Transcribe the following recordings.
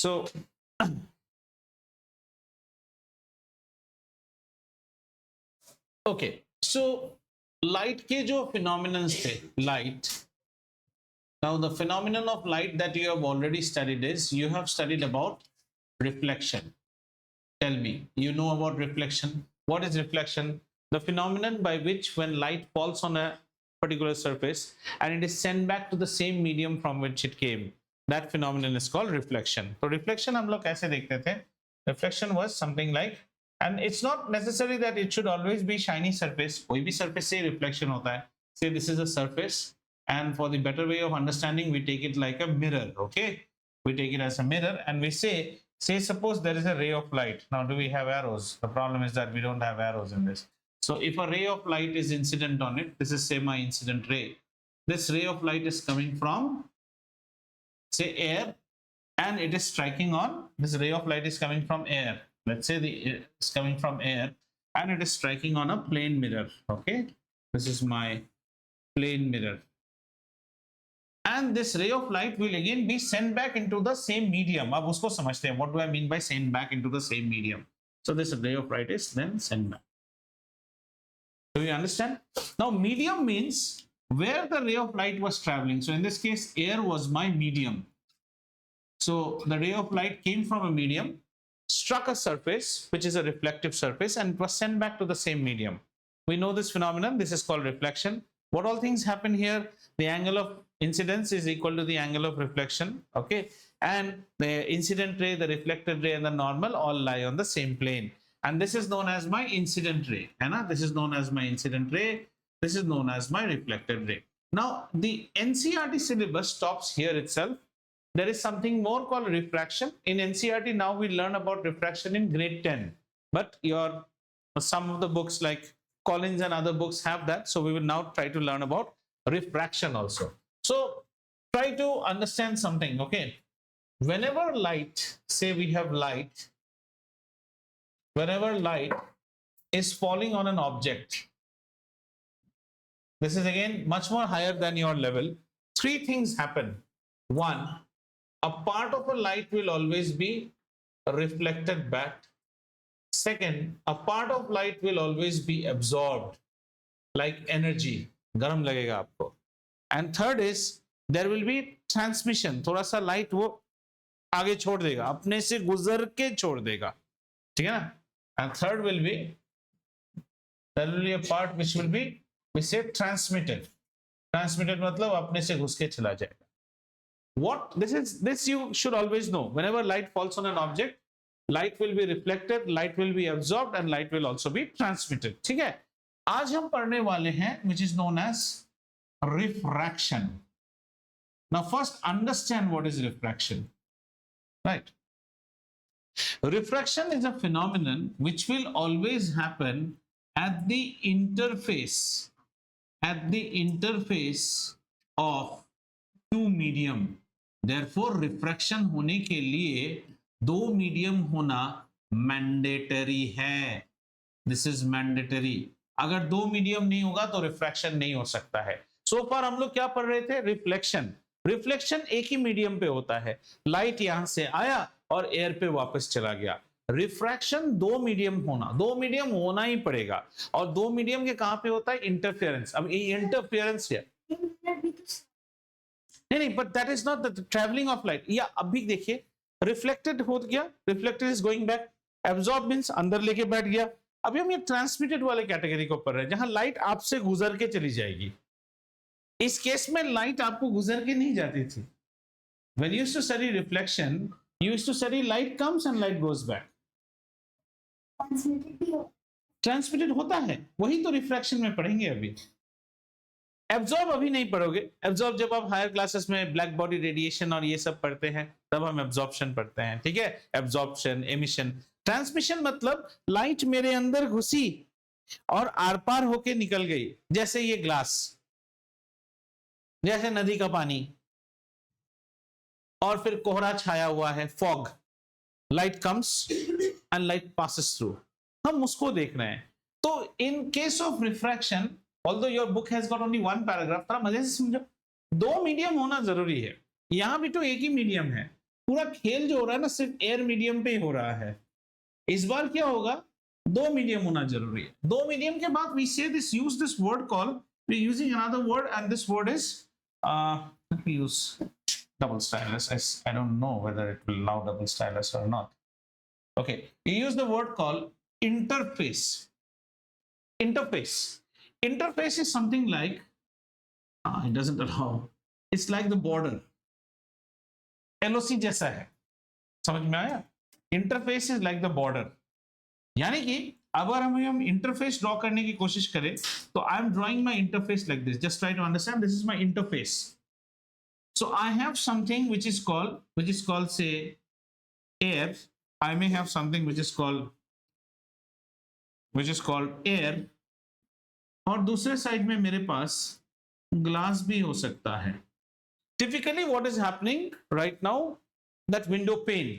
So okay, so light के जो phenomenons थे, light. Now the phenomenon of light that you have already studied is, you have studied about reflection. Tell me, you know about reflection? What is reflection? The phenomenon by which when light falls on a particular surface and it is sent back to the same medium from which it came, that phenomenon is called reflection. So reflection हम लोग कैसे देखते थे? Reflection was something like, and it's not necessary that it should always be shiny surface. कोई भी surface से reflection होता है. Say this is a surface, and for the better way of understanding, we take it like a mirror. Okay, we take it as a mirror, and we say suppose there is a ray of light. Now, do we have arrows? The problem is that we don't have arrows in this. So if a ray of light is incident on it, this is say my incident ray. This ray of light is coming from say air, and it is striking on, this ray of light is coming from air. Let's say it's coming from air, and it is striking on a plane mirror. Okay, this is my plane mirror. And this ray of light will again be sent back into the same medium. अब उसको समझते हैं. What do I mean by sent back into the same medium? So this ray of light is then sent back. Do you understand? Now medium means where the ray of light was traveling. So in this case, air was my medium. So the ray of light came from a medium, struck a surface, which is a reflective surface, and it was sent back to the same medium. We know this phenomenon. This is called reflection. What all things happen here? The angle of incidence is equal to the angle of reflection. Okay, and the incident ray, the reflected ray, and the normal all lie on the same plane. And this is known as my incident ray. This is known as my incident ray. This is known as my reflected ray. Now, the NCERT syllabus stops here itself. There is something more called refraction. In NCERT, now we learn about refraction in grade 10. But some of the books like Collins and other books have that. So we will now try to learn about refraction also. So try to understand something. Okay, whenever light, say we have light, whenever light is falling on an object, this is again much more higher than your level. Three things happen. One, a part of a light will always be reflected back. Second, a part of light will always be absorbed like energy. गरम लगेगा आपको. And third is there will be transmission. थोड़ा सा light वो आगे छोड़ देगा, अपने से गुजर के छोड़ देगा. ठीक है ना? And third will be, there will be a part which will be, we say transmitted. Transmitted मतलब अपने से घुस के चला जाएगा. What this you should always know. Whenever light falls on an object, light will be reflected, light will be absorbed, and light will also be transmitted. ठीक है? आज हम पढ़ने वाले हैं which is known as refraction. Now first understand what is refraction. Right? Refraction is a phenomenon which will always happen at the interface of two medium. Therefore refraction होने के लिए दो मीडियम होना मैंडेटरी है. This is mandatory. अगर दो medium नहीं होगा तो रिफ्रैक्शन नहीं हो सकता है. सो फार हम लोग क्या पढ़ रहे थे? रिफ्लेक्शन. रिफ्लेक्शन एक ही मीडियम पे होता है. लाइट यहां से आया और एयर पे वापस चला गया. रिफ्रैक्शन दो मीडियम होना ही पड़ेगा. और दो मीडियम के कहां पे होता है? इंटरफेरेंस. अब ये इंटरफेरेंस है नहीं, but that is not the travelling of light. या अभी देखिए, रिफ्लेक्टेड हो गया, reflected is going back, absorb means अंदर लेके बैठ गया. अभी हम ये ट्रांसमिटेड वाले कैटेगरी को पढ़ रहे हैं जहां लाइट आपसे गुजर के चली जाएगी. इस केस में लाइट आपको गुजर के नहीं जाती थी. When you used to study reflection, you used to study light comes and light goes back. Transmitted होता है, वही तो रिफ्रैक्शन में पढ़ेंगे. अभी एब्जॉर्ब अभी नहीं पढ़ोगे. एब्जॉर्ब जब आप हायर क्लासेस में ब्लैक बॉडी रेडिएशन और ये सब पढ़ते हैं तब हम एब्जॉर्प्शन पढ़ते हैं. ठीक है? Absorption, emission. ट्रांसमिशन मतलब लाइट मेरे अंदर घुसी और आर पार होके निकल गई. जैसे ये ग्लास, जैसे नदी का पानी, और फिर कोहरा छाया हुआ है, fog. Light comes and light passes through. हम उसको देख रहे हैं. तो in case of refraction, although your book has got only one paragraph, थोड़ा मजे से समझो. दो मीडियम होना जरूरी है. यहां भी तो एक ही मीडियम है. पूरा खेल जो हो रहा है ना सिर्फ एयर मीडियम पे ही हो रहा है। इस बार क्या होगा, दो मीडियम होना जरूरी है। दो मीडियम के बाद we say this use this word call, we using another word and this word is let me use double stylus. I don't know whether it will allow double stylus or not. Okay, we use the word called interface. Interface is something like it doesn't allow, it's like the border, LOC जैसा है, समझ में आया? Interface is like the border, यानी कि अगर हम interface draw करने की कोशिश करें तो I am drawing my interface like this, just try to understand, this is my interface. So I have something which is called say air. I may have something which is called air, और दूसरे side में मेरे पास glass भी हो सकता है. Typically what is happening right now, that window pane,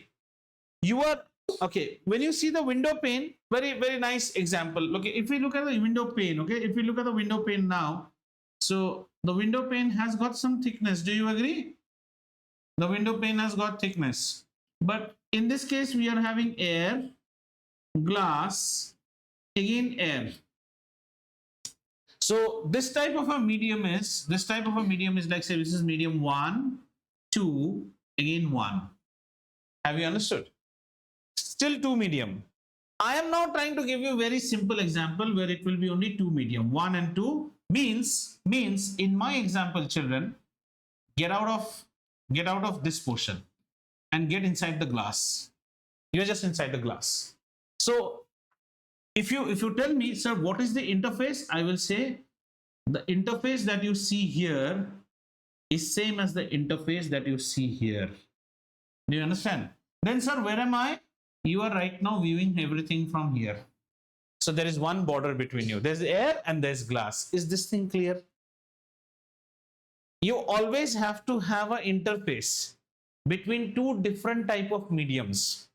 you are okay, when you see the window pane, very nice example. Okay, if we look at the window pane, okay, if we look at the window pane now, so the window pane has got some thickness. Do you agree? The window pane has got thickness, but in this case we are having air, glass, again air. So this type of a medium is like, say this is medium 1, 2, again 1. Have you understood? Still two medium. I am now trying to give you a very simple example where it will be only two medium. 1 and 2 means in my example, children, get out of this portion and get inside the glass. You're just inside the glass. So if you tell me, sir, what is the interface, I will say the interface that you see here is same as the interface that you see here. Do you understand? Then, sir, where am I? You are right now viewing everything from here. So there is one border between you. There's air and there's glass. Is this thing clear? You always have to have an interface between two different type of mediums.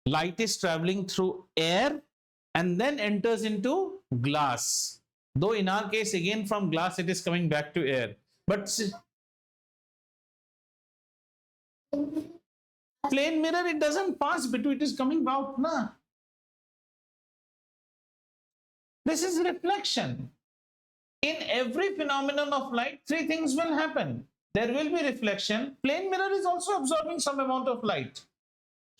Light is traveling through air and then enters into glass. Though in our case, again from glass, it is coming back to air. But plane mirror, it doesn't pass between, it is coming out, na? This is reflection. In every phenomenon of light, three things will happen. There will be reflection. Plane mirror is also absorbing some amount of light.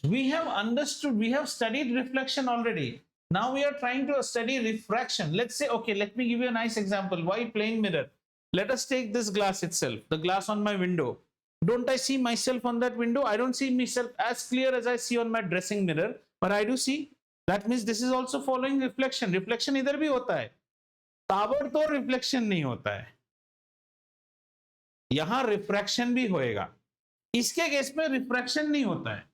We have understood, we have studied reflection already. Now we are trying to study refraction. Let's say, okay, let me give you a nice example. Why plane mirror? Let us take this glass itself, the glass on my window. Don't I see myself on that window? I don't see myself as clear as I see on my dressing mirror, but I do see. That means this is also following reflection. Reflection इधर भी होता है, ताबड़तोड़ reflection नहीं होता है, यहां refraction भी होएगा. इसके केस में रिफ्रैक्शन नहीं होता है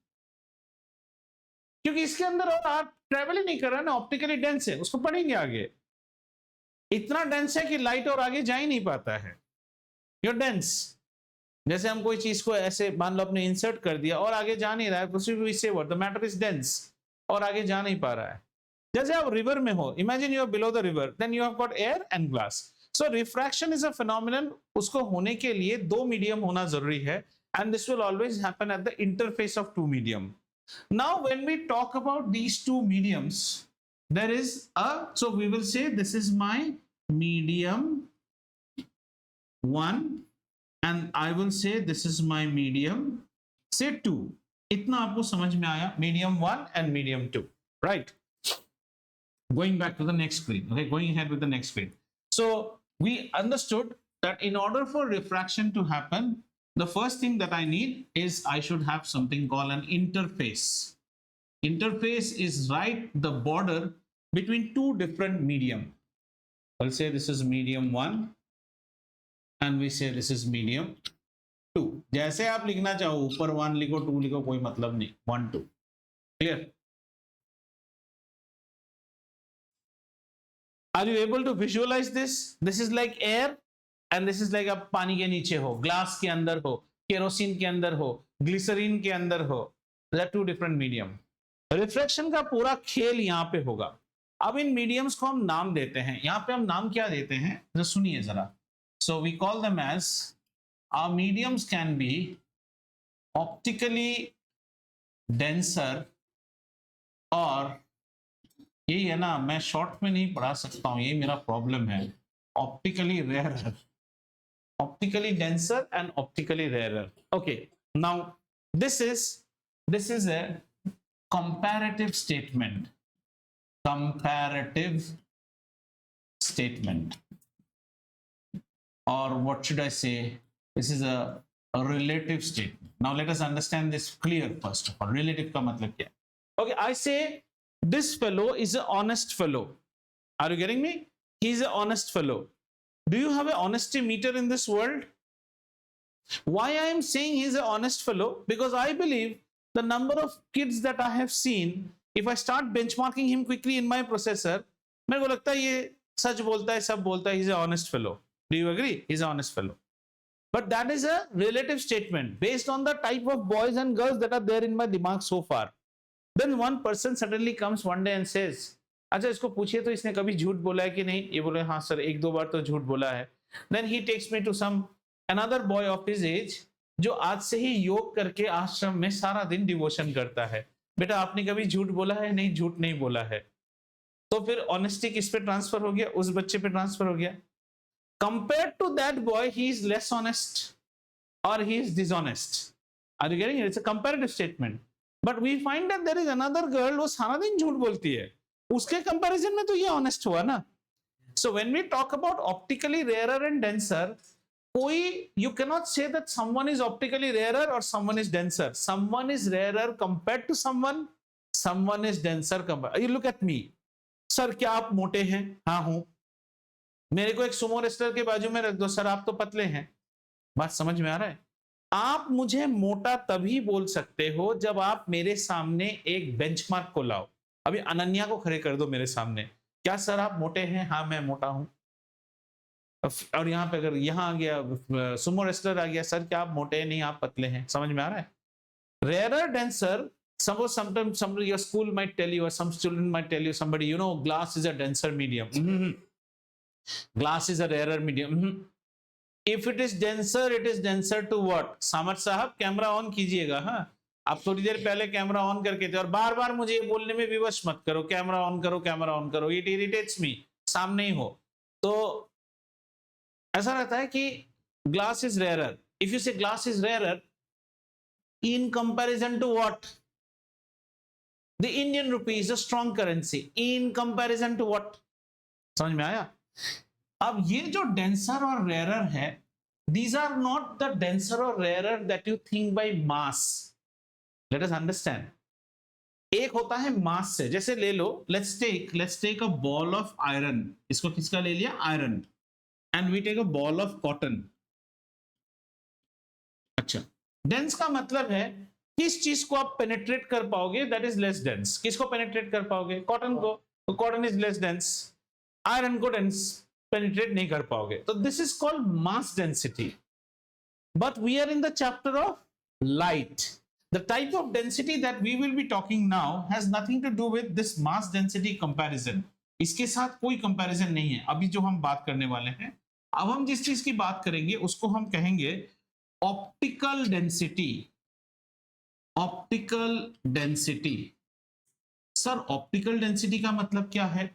क्योंकि इसके अंदर और आप ट्रेवल ही नहीं कर रहा ना, ऑप्टिकली डेंस है. उसको पढ़ेंगे आगे. इतना डेंस है कि लाइट और आगे जा ही नहीं पाता है. योर डेंस, जैसे हम कोई चीज को ऐसे मान लो आपने इंसर्ट कर दिया और आगे जा नहीं रहा है, द मैटर इज डेंस, और आगे जा नहीं पा रहा है. जैसे आप रिवर में हो, imagine you are below the river, then you have got air and glass. So refraction is a phenomenon. उसको होने के लिए दो मीडियम होना जरूरी है, and this will always happen at the interface of two medium. Now when we talk about these two mediums, there is so we will say this is my medium 1 and I will say this is my medium say 2. इतना आपको समझ में आया? Medium 1 and medium 2, right? Going back to the next screen, okay, going ahead with the next screen. So we understood that in order for refraction to happen, the first thing that I need is I should have something called an interface. Interface is right the border between two different medium. I'll say this is medium 1 and we say this is medium 2. जैसे आप लिखना चाहो, ऊपर 1 लिखो 2 लिखो, कोई मतलब नहीं. 1 2 clear? Are you able to visualize this? This is like air and this is like आप पानी के नीचे हो, ग्लास के अंदर हो, केरोसिन के अंदर हो, ग्लिसरीन के अंदर हो. There are two different medium. Refraction का पूरा खेल यहाँ पे होगा. अब इन मीडियम्स को हम नाम देते हैं. यहाँ पे हम नाम क्या देते हैं, तो सुनिए जरा. So we call them as, our mediums can be optically denser, और यही है ना, मैं शॉर्ट में नहीं पढ़ा सकता हूं, यही मेरा प्रॉब्लम है। Optically rarer, optically denser and optically rarer. Okay, now this is a comparative statement. Comparative statement, or what should I say, this is a relative statement. Now let us understand this clear first of all. Relative का मतलब क्या है? Okay, I say this fellow is an honest fellow. Are you getting me? He is an honest fellow. Do you have an honesty meter in this world? Why I am saying he is an honest fellow? Because I believe the number of kids that I have seen, if I start benchmarking him quickly in my processor, मेरे को लगता है ये सच बोलता है, सब बोलता है, he is an honest fellow. Do you agree? He is an honest fellow. But that is a relative statement based on the type of boys and girls that are there in my dimag so far. Then one person suddenly comes one day and says, अच्छा इसको पूछिए तो इसने कभी झूठ बोला है कि नहीं? ये बोले हाँ सर, एक दो बार तो झूठ बोला है। Then he takes me to some another boy of his age जो आज से ही योग करके आश्रम में सारा दिन डिवोशन करता है। बेटा आपने कभी झूठ बोला है? नहीं, झूठ नहीं बोला है। तो फिर ऑनेस्टी किस पे ट्रांसफर हो गया? उस बच्चे पे ट्रांसफर हो गया। Compared to that boy, he is less honest or he is dishonest. Are you getting it? It's a comparative statement. But we find that there is another girl वो सारा दिन झूठ बोलती है। उसके कंपैरिजन में तो ये ऑनेस्ट हुआ ना। So when we talk about optically rarer and denser, कोई you cannot say that someone is optically rarer or someone is denser. Someone is rarer compared to someone, someone is denser compared. You look at me. Sir क्या आप मोटे हैं? हाँ हूं। मेरे को एक सुमो रेसलर के बाजू में रख दो, सर आप तो पतले हैं। बात समझ में आ रहा है? आप मुझे मोटा तभी बोल सकते हो जब आप मेरे सामने एक बेंचमार्क को लाओ। अभी अनन्या को खड़े कर दो मेरे सामने, क्या सर आप मोटे हैं? हाँ मैं मोटा हूं। और यहाँ पे अगर यहाँ आ गया सुमो रेसलर आ गया, सर क्या आप मोटे हैं? नहीं आप पतले हैं। समझ में आ रहा है? Rare denser, suppose sometimes somebody your school might tell you or some student might tell you, somebody, you know, glass is a denser medium. Glass is a rarer medium. If it is denser, it is denser to what? सामर साहब camera on कीजिएगा। हाँ, आप थोड़ी देर पहले camera on करके थे और बार बार मुझे ये बोलने में विवश मत करो, कैमरा ऑन करो, कैमरा ऑन करो। It irritates me. सामने ही हो तो ऐसा रहता है कि glass is rare. If you say glass is rare in comparison to what? The Indian rupee is a strong currency. In comparison to what? समझ में आया? अब ये जो डेंसर और रेयर है, these are not the denser or rarer that you think by mass. Let us understand. एक होता है मास से, जैसे ले लो, let's take a ball of iron. इसको किसका ले लिया? Iron. and we take a ball of cotton. अच्छा, डेंस का मतलब है किस चीज को आप पेनिट्रेट कर पाओगे, दैट इज लेस डेंस। किसको पेनिट्रेट कर पाओगे? कॉटन को। तो cotton is less dense, iron को डेंस पेनिट्रेट नहीं कर पाओगे। तो this is called mass density. But we are in the chapter of light. The type of density that we will be talking now has nothing to do with this mass density comparison. इसके साथ कोई comparison नहीं है अभी जो हम बात करने वाले हैं। अब हम जिस चीज की बात करेंगे उसको हम कहेंगे optical density. Optical density. Sir optical density का मतलब क्या है?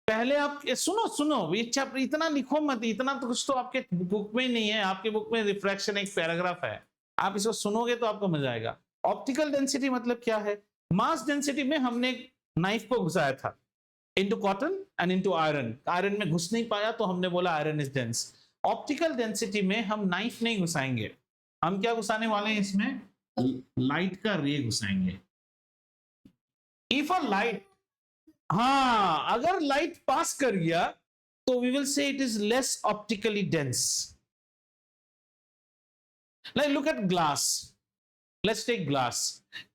पहले आप सुनो ये चैप्टर इतना लिखो मत, इतना तो कुछ तो आपके बुक में नहीं है। आपके बुक में रिफ्रैक्शन एक पैराग्राफ है, आप इसको सुनोगे तो आपको मजा आएगा। ऑप्टिकल डेंसिटी मतलब क्या है? मास डेंसिटी में हमने नाइफ को घुसाया था into cotton and into iron. Iron में घुस नहीं पाया तो हमने बोला iron is dense. Optical density में हम नाइफ नहीं घुसाएंगे, हम क्या घुसाने वाले हैं इसमें? लाइट का रे घुसाएंगे। इफ अ लाइट, हाँ अगर लाइट पास कर गया तो we will say it is less optically dense. Like look at glass. Let's take glass.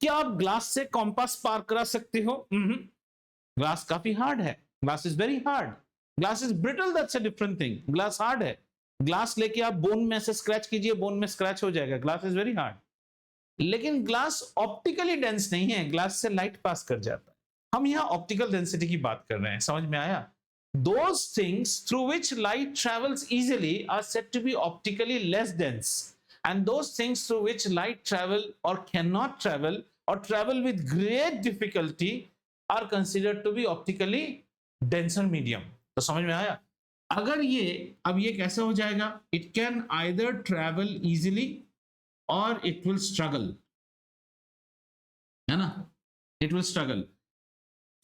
क्या आप ग्लास से कॉम्पास पार करा सकते हो? ग्लास काफी हार्ड है। Glass is very hard. Glass is brittle, that's a different thing. Glass hard है। Glass लेके आप बोन में से स्क्रैच कीजिए, बोन में स्क्रैच हो जाएगा। Glass is very hard. लेकिन ग्लास ऑप्टिकली डेंस नहीं है, ग्लास से लाइट पास कर जाता है। हम यहाँ ऑप्टिकल डेंसिटी की बात कर रहे हैं। समझ में आया? Those things through which light travels easily are said to be optically less dense. and those things through which light travel or cannot travel or travel with great difficulty are considered to be optically denser medium. तो समझ में आया? अगर ये अब ये कैसे हो जाएगा? It can either travel easily or it will struggle, है ना? It will struggle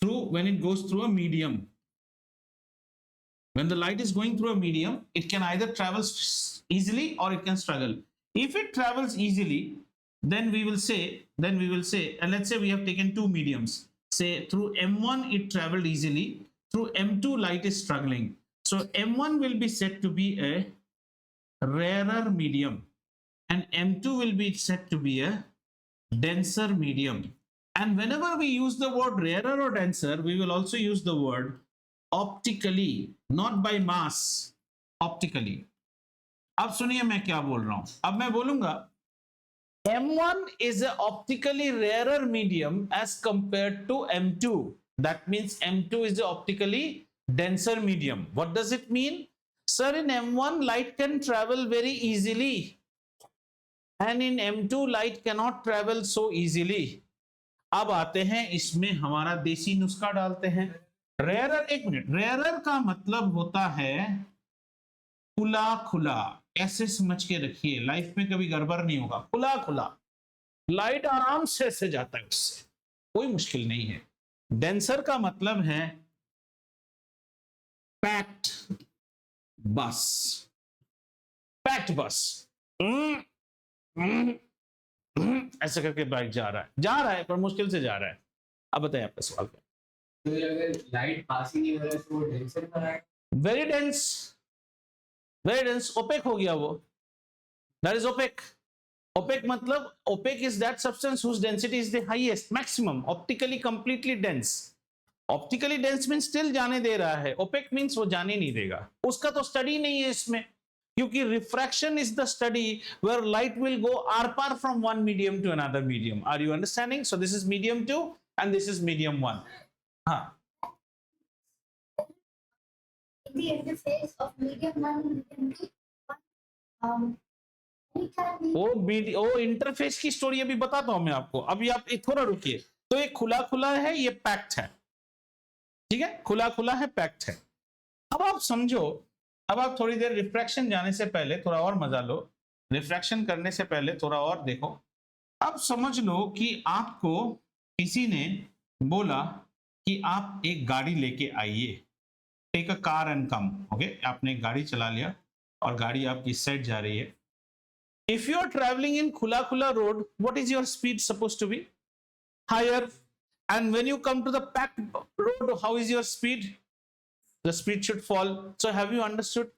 through when it goes through a medium. When the light is going through a medium, it can either travel easily or it can struggle. If it travels easily, then we will say, and let's say we have taken two mediums. Say through M1 it traveled easily, through M2 light is struggling. So M1 will be said to be a rarer medium, and M2 will be said to be a denser medium. And whenever we use the word rarer or denser, we will also use the word optically, not by mass, optically. अब सुनिए मैं क्या बोल रहा हूं. अब मैं बोलूंगा M1 is an optically rarer medium as compared to M2. That means M2 is an optically denser medium. What does it mean? Sir, in M1 light can travel very easily, and in M2 light cannot travel so easily. अब आते हैं इसमें हमारा देसी नुस्खा डालते हैं. Rarer, एक मिनट, रेयरर का मतलब होता है खुला खुला. ऐसे समझ के रखिए, लाइफ में कभी गड़बड़ नहीं होगा. खुला खुला लाइट आराम से ऐसे जाता है, उससे कोई मुश्किल नहीं है. डेंसर का मतलब है पैक्ड बस. पैक्ड बस ऐसे करके बाइक जा रहा है पर मुश्किल से जा रहा है. अब बताइए आपका सवाल क्या? तो अगर लाइट पास ही नहीं हो रहा है तो वो डेंसर बना है. वेरी डेंस, ओपेक हो गया वो. That is opaque. ओपेक मतलब opaque is that substance whose density is the highest, maximum. Optically completely dense. Optically dense means still जाने दे रहा है. ओपेक मींस वो जाने नहीं देगा. उसका तो स्टडी नहीं है इसमें, क्योंकि refraction is the study where light will go or पार from one medium to another medium. Are you understanding? So this is medium 2 and this is medium 1. हाँ, the interface of medium 1 and medium 2, वो interface की story अभी बताता हूं मैं आपको. अभी आप थोड़ा रुकिए. तो ये खुला खुला है, ये पैक्ट है. ठीक है, खुला खुला है, पैक्ट है. अब आप समझो, अब आप थोड़ी देर रिफ्रैक्शन जाने से पहले थोड़ा और मजा लो. रिफ्रैक्शन करने से पहले थोड़ा और देखो. अब समझ लो कि आपको किसी ने बोला कि आप एक गाड़ी लेके आइए. Take a car and come. Okay, आपने एक गाड़ी चला लिया और गाड़ी आपकी इस साइड जा रही है. If you are travelling in खुला खुला road, what is your speed suppose to be? Higher. And when you come to the packed road, how is your speed? The speed should fall. So have you understood?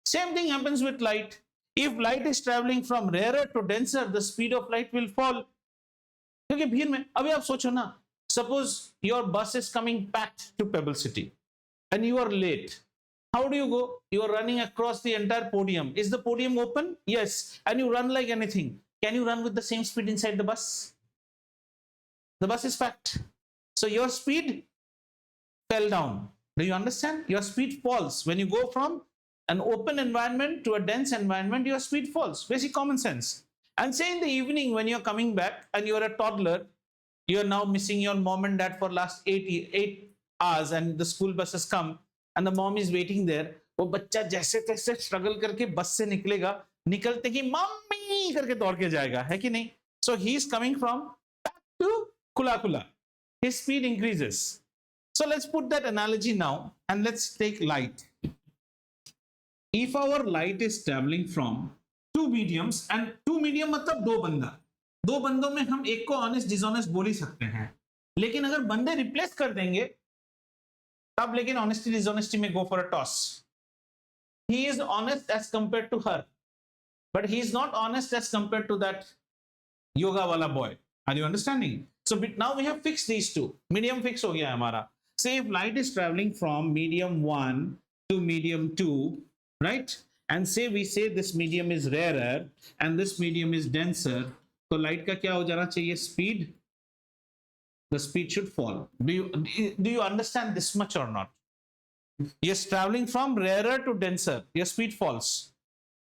Same thing happens with light. If light is traveling from rarer to denser, the speed of light will fall. क्योंकि भीड़ में, अभी आप सोचो ना, suppose your bus is coming packed to Pebble City and you are late. How do you go? You are running across the entire podium. Is the podium open? Yes. And you run like anything. Can you run with the same speed inside the bus? The bus is packed. So your speed fell down. Do you understand? Your speed falls. When you go from an open environment to a dense environment, your speed falls. Basic common sense. And say in the evening when you're coming back and you're a toddler, you're now missing your mom and dad for last 8 hours and the school bus has come and the mom is waiting there. वो बच्चा जैसे तैसे struggle करके बस से निकलेगा, निकलते ही mummy करके दौड़ के जाएगा, है कि नहीं? So he is coming from back to खुला खुला. His speed increases. So let's put that analogy now and let's take light. If our light is traveling from two mediums, and two medium मतलब दो बंदा, दो बंदों में हम एक को ऑनेस्ट डिसऑनेस्ट बोल ही सकते हैं. लेकिन अगर बंदे रिप्लेस कर देंगे तब लेकिन ऑनेस्टी डिसऑनेस्टी में go for a toss. He is honest as compared to her, but he is not honest as compared to that yoga wala boy. Are you understanding? So now we have fixed these two. Medium fix हो गया है हमारा. Say if light is traveling from medium 1 to medium 2, right? And say we say this medium is rarer and this medium is denser. So light का क्या हो जाना चाहिए? Speed. The speed should fall. Do you understand this much or not? Yes, traveling from rarer to denser, your speed falls.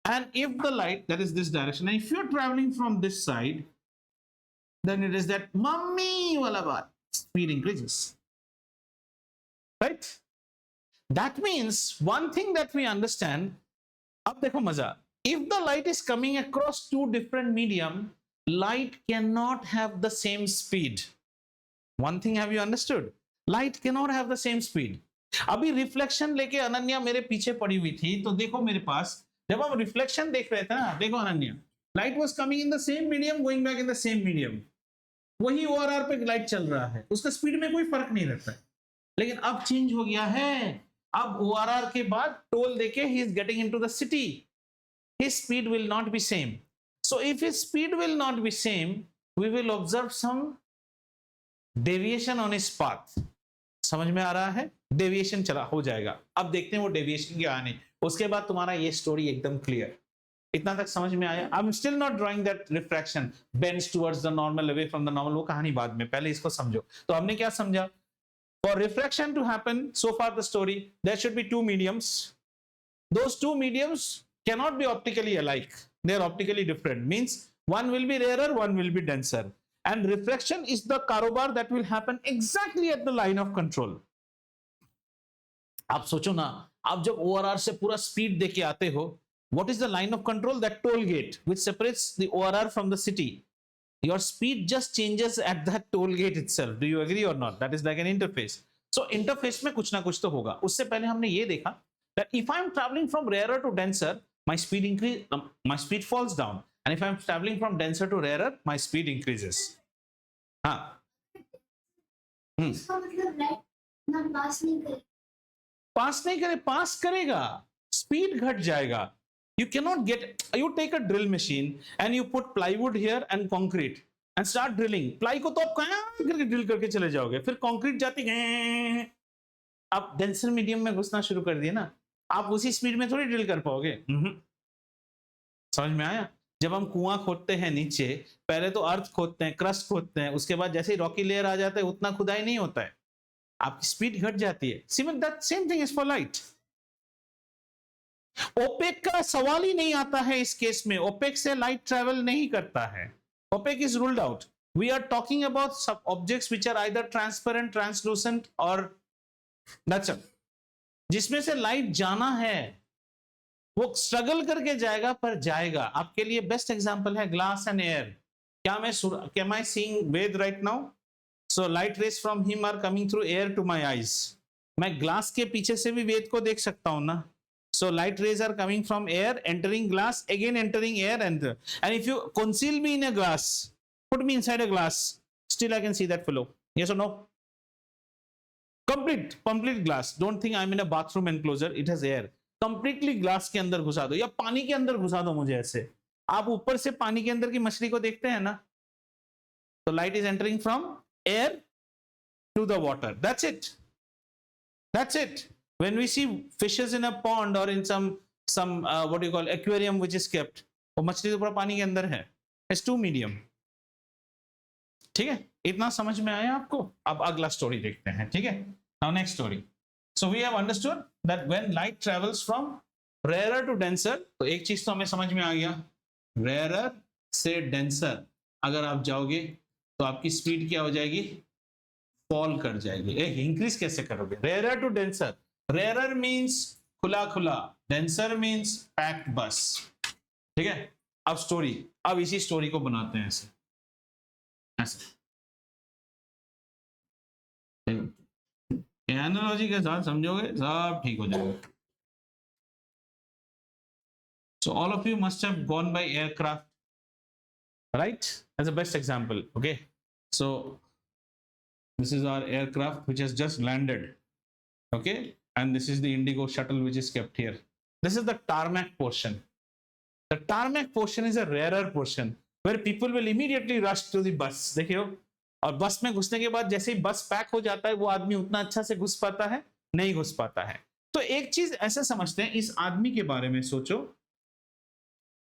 And if the light, that is this direction, and if you're traveling from this side, then it is that mummy wala baat, speed increases. Right? That means one thing that we understand, ab dekho maza, if the light is coming across two different medium, light cannot have the same speed. One thing have you understood? Light cannot have the same speed. अभी reflection लेके अनन्या मेरे पीछे पड़ी हुई थी, तो देखो मेरे पास जब हम रिफ्लेक्शन देख रहे थे ना, देखो Ananya, light was coming in the same medium, going back in the same medium, वही ओआरआर पे लाइट चल रहा है, उसका स्पीड में कोई फर्क नहीं रहता है. लेकिन अब चेंज हो गया है, अब ओआरआर के बाद टोल देके he is getting into the city, his speed will not be same. So if his speed will not be same, we will observe some deviation on his path. समझ में आ रहा है? डेविएशन चला हो जाएगा. अब देखते हैं वो डेविएशन क्या आने, उसके बाद तुम्हारा ये स्टोरी एकदम क्लियर. इतना तक समझ में आया? I am still not drawing that refraction bends towards the normal, away from the normal, वो कहानी बाद में, पहले इसको समझो. तो हमने क्या समझा? For refraction to happen, so far the story, there should be two mediums. Those two mediums cannot be optically alike. They are optically different. Means one will be rarer, one will be denser. And refraction is the karobar that will happen exactly at the line of control. आप सोचो ना, आप जब ORR से पूरा speed देके आते हो, what is the line of control? That toll gate which separates the ORR from the city. Your speed just changes at that toll gate itself. Do you agree or not? That is like an interface. So interface में कुछ ना कुछ तो होगा. उससे पहले हमने ये देखा that if I am traveling from rarer to denser, my speed increase, my speed falls down, and if I am traveling from denser to rarer, my speed increases. हाँ. इसका मतलब लाइट ना पास नहीं करे. पास नहीं करे, पास करेगा, स्पीड घट जाएगा. You cannot get, you take a drill machine and you put plywood here and concrete and start drilling. Ply को तो आप कहाँ करके ड्रिल करके चले जाओगे, फिर कंक्रीट जाती है. आप डेंसर मीडियम में घुसना शुरू कर दिए ना, आप उसी स्पीड में थोड़ी ड्रिल कर पाओगे. समझ में आया? जब हम कुआं खोदते हैं नीचे, पहले तो अर्थ खोदते हैं, क्रस्ट खोदते हैं, उसके बाद जैसे ही रॉकी लेयर आ जाता है उतना खुदाई नहीं होता है, आपकी स्पीड घट जाती है. Same thing is for light. Opaque का सवाल ही नहीं आता है इस केस में. ओपेक से लाइट ट्रेवल नहीं करता है. Opaque is ruled out. We are talking about सब objects which are either transparent, translucent और दैट्स इट. जिसमें से लाइट जाना है वो स्ट्रगल करके जाएगा, पर जाएगा. आपके लिए बेस्ट एग्जांपल है ग्लास एंड एयर. क्या मैं seeing Ved right now? So light rays from him are coming through air to my eyes. मैं ग्लास के पीछे से भी वेद को देख सकता हूं ना. So light rays are coming from air, entering glass, again entering air, and if you conceal me in a glass, put me inside a glass, still I can see that fellow. Yes or no? Complete glass. Don't think I'm in a bathroom enclosure. It has air. Completely glass के अंदर घुसा दो या पानी के अंदर घुसा दो मुझे ऐसे. आप ऊपर से पानी के अंदर की मछली को देखते हैं ना, तो light is entering from air to the water. That's it. That's it. When we see fishes in a pond or in some what do you call aquarium which is kept, वो मछली तो पूरा पानी के अंदर है. It's two medium. ठीक है? इतना समझ में आया आपको? अब अगला स्टोरी देखते हैं. ठीक है? Now next story. So we have understood that when light travels from rarer to denser, तो एक चीज तो हमें समझ में आ गया, rarer से denser अगर आप जाओगे तो आपकी स्पीड क्या हो जाएगी? फॉल कर जाएगी. इंक्रीज कैसे करोगे? rarer to denser. Rarer means खुला खुला, denser means packed bus. ठीक है? अब स्टोरी, अब इसी स्टोरी को बनाते हैं ऐसे ऐसे. एनालॉजी के साथ समझोगे सब ठीक हो जाएगा. So all of you must have gone by aircraft, right? As a best example. Okay, so this is our aircraft which has just landed. Okay, and this is the Indigo shuttle which is kept here. This is the tarmac portion. The tarmac portion is a rarer portion where people will immediately rush to the bus. देखियो, और बस में घुसने के बाद जैसे ही बस pack हो जाता है, वो आदमी उतना अच्छा से घुस पाता है? नहीं घुस पाता है. तो एक चीज ऐसे समझते हैं, इस आदमी के बारे में सोचो.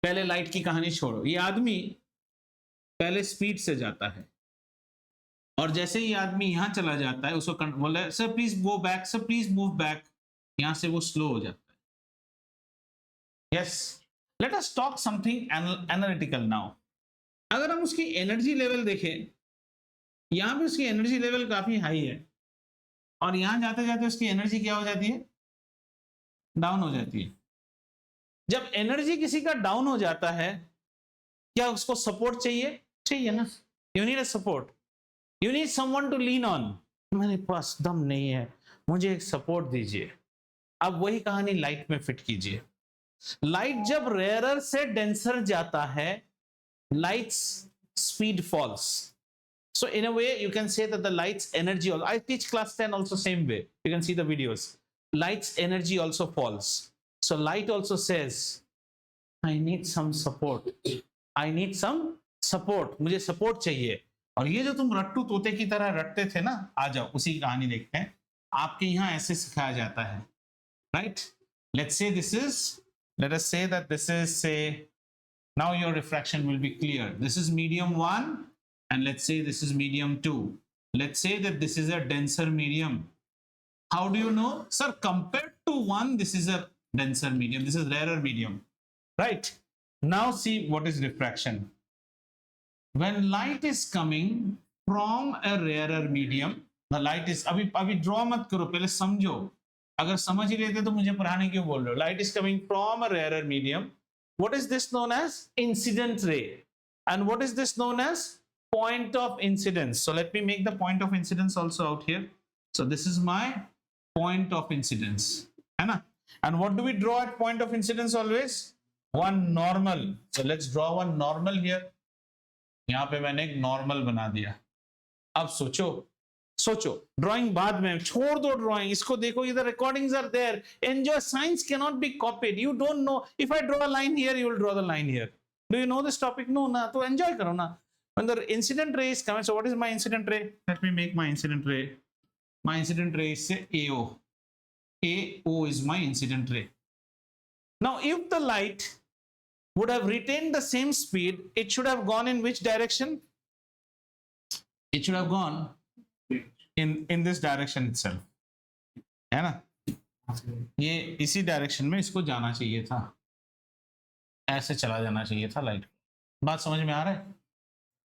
पहले लाइट की कहानी छोड़ो. ये आदमी पहले स्पीड से जाता है, और जैसे ही आदमी यहां चला जाता है, उसको बोला sir please go back, sir please move back, यहां से वो स्लो हो जाता है. Yes, let us talk something analytical now. अगर हम उसकी एनर्जी लेवल देखें, यहां पे उसकी एनर्जी लेवल काफी हाई है और यहां जाते जाते उसकी एनर्जी क्या हो जाती है, डाउन हो जाती है। जब एनर्जी किसी का डाउन हो जाता है, क्या उसको सपोर्ट चाहिए? चाहिए ना। You need a support, you need someone to lean on. मेरे पास दम नहीं है, मुझे एक सपोर्ट दीजिए। अब वही कहानी लाइट में फिट कीजिए। लाइट जब रेयरर से डेंसर जाता है, light's speed falls. So in a way you can say that the light's energy, I teach class 10 also same way, you can see the videos, light's energy also falls. So light also says I need some support, I need some support, मुझे support चाहिए। और ये जो तुम रट्टू तोते की तरह रटते थे ना, आ जाओ उसी की कहानी देखते हैं। आपके यहाँ ऐसे सिखाया जाता है, right? Let's say this is, let us say that this is, say, now your refraction will be clear. This is medium 1 and let's say this is medium 2. Let's say that this is a denser medium. How do you know? Sir, compared to 1, this is a denser medium. This is rarer medium. Right? Now see what is refraction. When light is coming from a rarer medium, the light is, अभी draw मत करो, पहले समझो। अगर समझ ही लेते तो मुझे पढ़ाने क्यों बोल रहे हो? Light is coming from a rarer medium. What is this known as? Incident ray. And what is this known as? Point of incidence. So let me make the point of incidence also out here. So this is my point of incidence. Anna? And what do we draw at point of incidence always? One normal. So let's draw one normal here. यहाँ पे मैंने एक normal बना दिया। अब सोचो, drawing बाद में, छोड़ दो ड्राइंग, इसको देखो, इधर recordings are there. Enjoy, science can not be copied. You don't know, if I draw a line here you will draw the line here. Do you know this topic? No ना, तो enjoy करो ना। When the incident ray is coming, so what is my incident ray? Let me make my incident ray. My incident ray is say AO. AO is my incident ray. Now if the light would have retained the same speed, it should have gone in which direction? It should have gone in this direction itself, है ना? ये इसी direction में इसको जाना चाहिए था, ऐसे चला जाना चाहिए था लाइट। बात समझ में आ रहा है?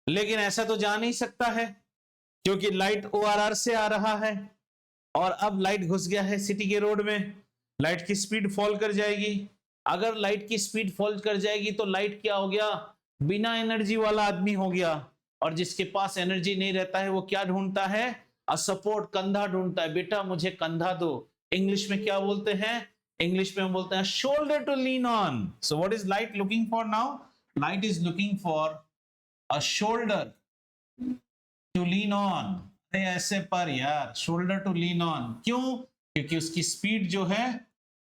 लेकिन ऐसा तो जा नहीं सकता है, क्योंकि लाइट ORR से आ रहा है और अब लाइट घुस गया है सिटी के रोड में। लाइट की स्पीड फॉल कर जाएगी। अगर लाइट की स्पीड फॉल कर जाएगी तो लाइट क्या हो गया? बिना एनर्जी वाला आदमी हो गया। और जिसके पास एनर्जी नहीं रहता है वो क्या ढूंढता है? अ सपोर्ट, कंधा ढूंढता है। बेटा मुझे कंधा दो। इंग्लिश में क्या बोलते हैं? इंग्लिश में हम बोलते हैं shoulder to lean on. So what is light looking for now? Light is looking for a shoulder to lean on. अरे ऐसे पर यार, शोल्डर टू लीन ऑन क्यों? क्योंकि उसकी स्पीड जो है,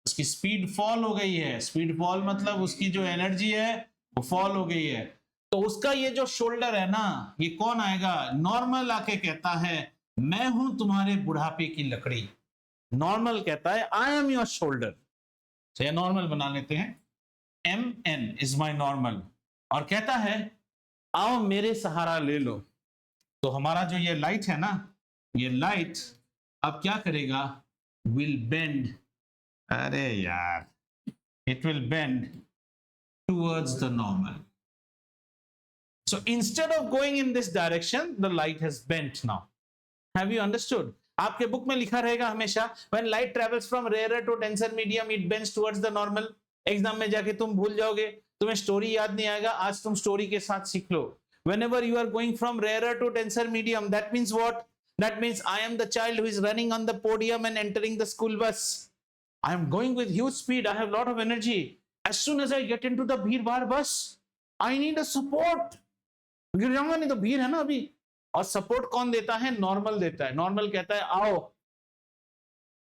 उसकी स्पीड फॉल हो गई है। स्पीड फॉल मतलब उसकी जो एनर्जी है वो फॉल हो गई है। तो उसका ये जो शोल्डर है ना, ये कौन आएगा? नॉर्मल आके कहता है मैं हूं तुम्हारे बुढ़ापे की लकड़ी। नॉर्मल कहता है आई एम योर शोल्डर। तो ये नॉर्मल बना लेते हैं, MN इज माई नॉर्मल। और कहता है आओ मेरे सहारा ले लो। तो हमारा जो ये लाइट है ना, ये लाइट अब क्या करेगा? विल बेंड, अरे यार, it will bend towards the normal. So instead of going in this direction, the light has bent now. Have you understood? आपके बुक में लिखा रहेगा हमेशा when light travels from rarer to denser medium it bends towards the normal. Exam में जाके तुम भूल जाओगे, तुम्हें स्टोरी याद नहीं आएगा। आज तुम स्टोरी के साथ सीख लो। Whenever you are going from rarer to denser medium, that means what? That means I am the child who is running on the podium and entering the school bus. I am going with huge speed. I have a lot of energy. As soon as I get into the भीड़ भाड़ bus, I need a support. गिर जाऊंगा नहीं तो भीड़ है ना अभी। और सपोर्ट कौन देता है? नॉर्मल देता है। नॉर्मल कहता है आओ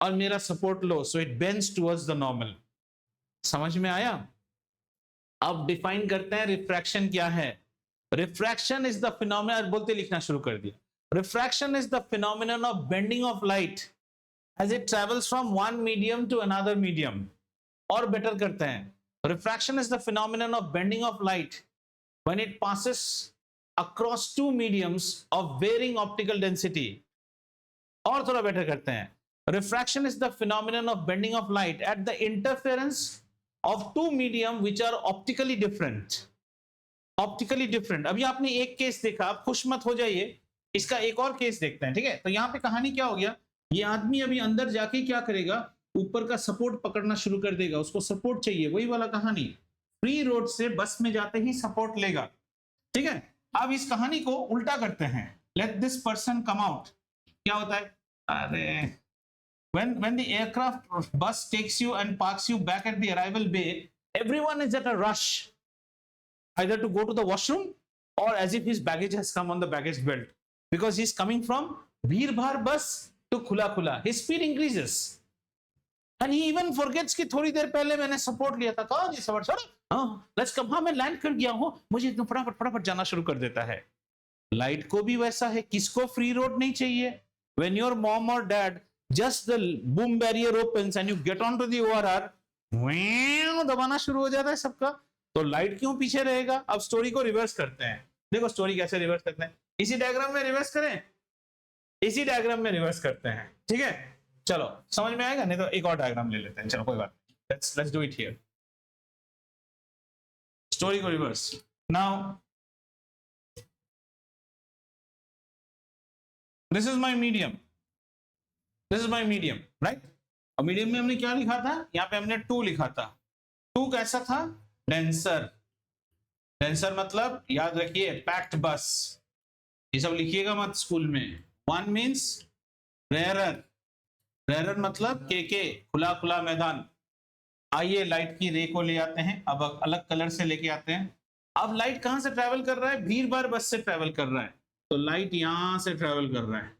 और मेरा सपोर्ट लो। So it bends towards the normal. समझ में आया? अब डिफाइन करते हैं रिफ्रैक्शन क्या है। रिफ्रैक्शन इज द फिनोमेनन, बोलते लिखना शुरू कर दिया। Refraction is the phenomenon of bending of light as it travels from one medium to another medium. और बेटर करते हैं, refraction is the phenomenon of bending of light when it passes across two mediums of varying optical density. और थोड़ा better करते हैं, refraction is the phenomenon of bending of light at the interference of two medium which are optically different. Optically different. अभी आपने एक case देखा, आप खुश मत हो जाइए, इसका एक और केस देखते हैं, ठीक है? तो यहाँ पे कहानी क्या हो गया, ये आदमी अभी अंदर जाके क्या करेगा, ऊपर का सपोर्ट पकड़ना शुरू कर देगा, उसको सपोर्ट चाहिए, वही वाला कहानी, फ्री रोड से बस में जाते ही सपोर्ट लेगा, ठीक है? अब इस कहानी को उल्टा करते हैं, let this person come out, क्या होता है, अरे when the aircraft bus takes you and parks you back at the arrival bay, everyone is at a rush either to go to the washroom or as if his baggage has come on the baggage belt, because he's coming from Bhir Bhar bus to Khula Khula. His speed increases and he even forgets कि थोड़ी देर पहले मैंने support लिया था, कहा जी सवार छोड़ो, हाँ लेट्स कम, हाँ मैं लैंड कर गया हूँ, मुझे एकदम फटाफट फटाफट जाना शुरू कर देता है। लाइट को भी वैसा है, किसको फ्री रोड नहीं चाहिए? when your mom or dad just the boom barrier opens and you get onto the ORR, दबाना शुरू हो जाता है सबका, तो लाइट क्यों पीछे रहेगा? अब स्टोरी को रिवर्स करते हैं, देखो स्टोरी कैसे रिवर्स करते हैं, इसी डायग्राम में रिवर्स करें, इसी डायग्राम में रिवर्स करते हैं, ठीक है? चलो समझ में आएगा, नहीं तो एक और डायग्राम ले लेते हैं, चलो कोई बात नहीं, let's do it here. Story को reverse now, this is my medium, this is my medium, right? और मीडियम में हमने क्या लिखा था, यहाँ पे हमने 2 लिखा था। 2 कैसा था? डेंसर। डेंसर मतलब याद रखिए पैक्ड बस, ये सब लिखिएगा मत स्कूल में। 1 मीन्स रेयरर, रेयरर मतलब के खुला खुला मैदान। आइए लाइट की रे को ले आते हैं, अब अलग कलर से लेके आते हैं। अब लाइट कहां से ट्रेवल कर रहा है? भीड़ भाड़ बस से ट्रेवल कर रहा है, तो लाइट यहां से ट्रेवल कर रहा है।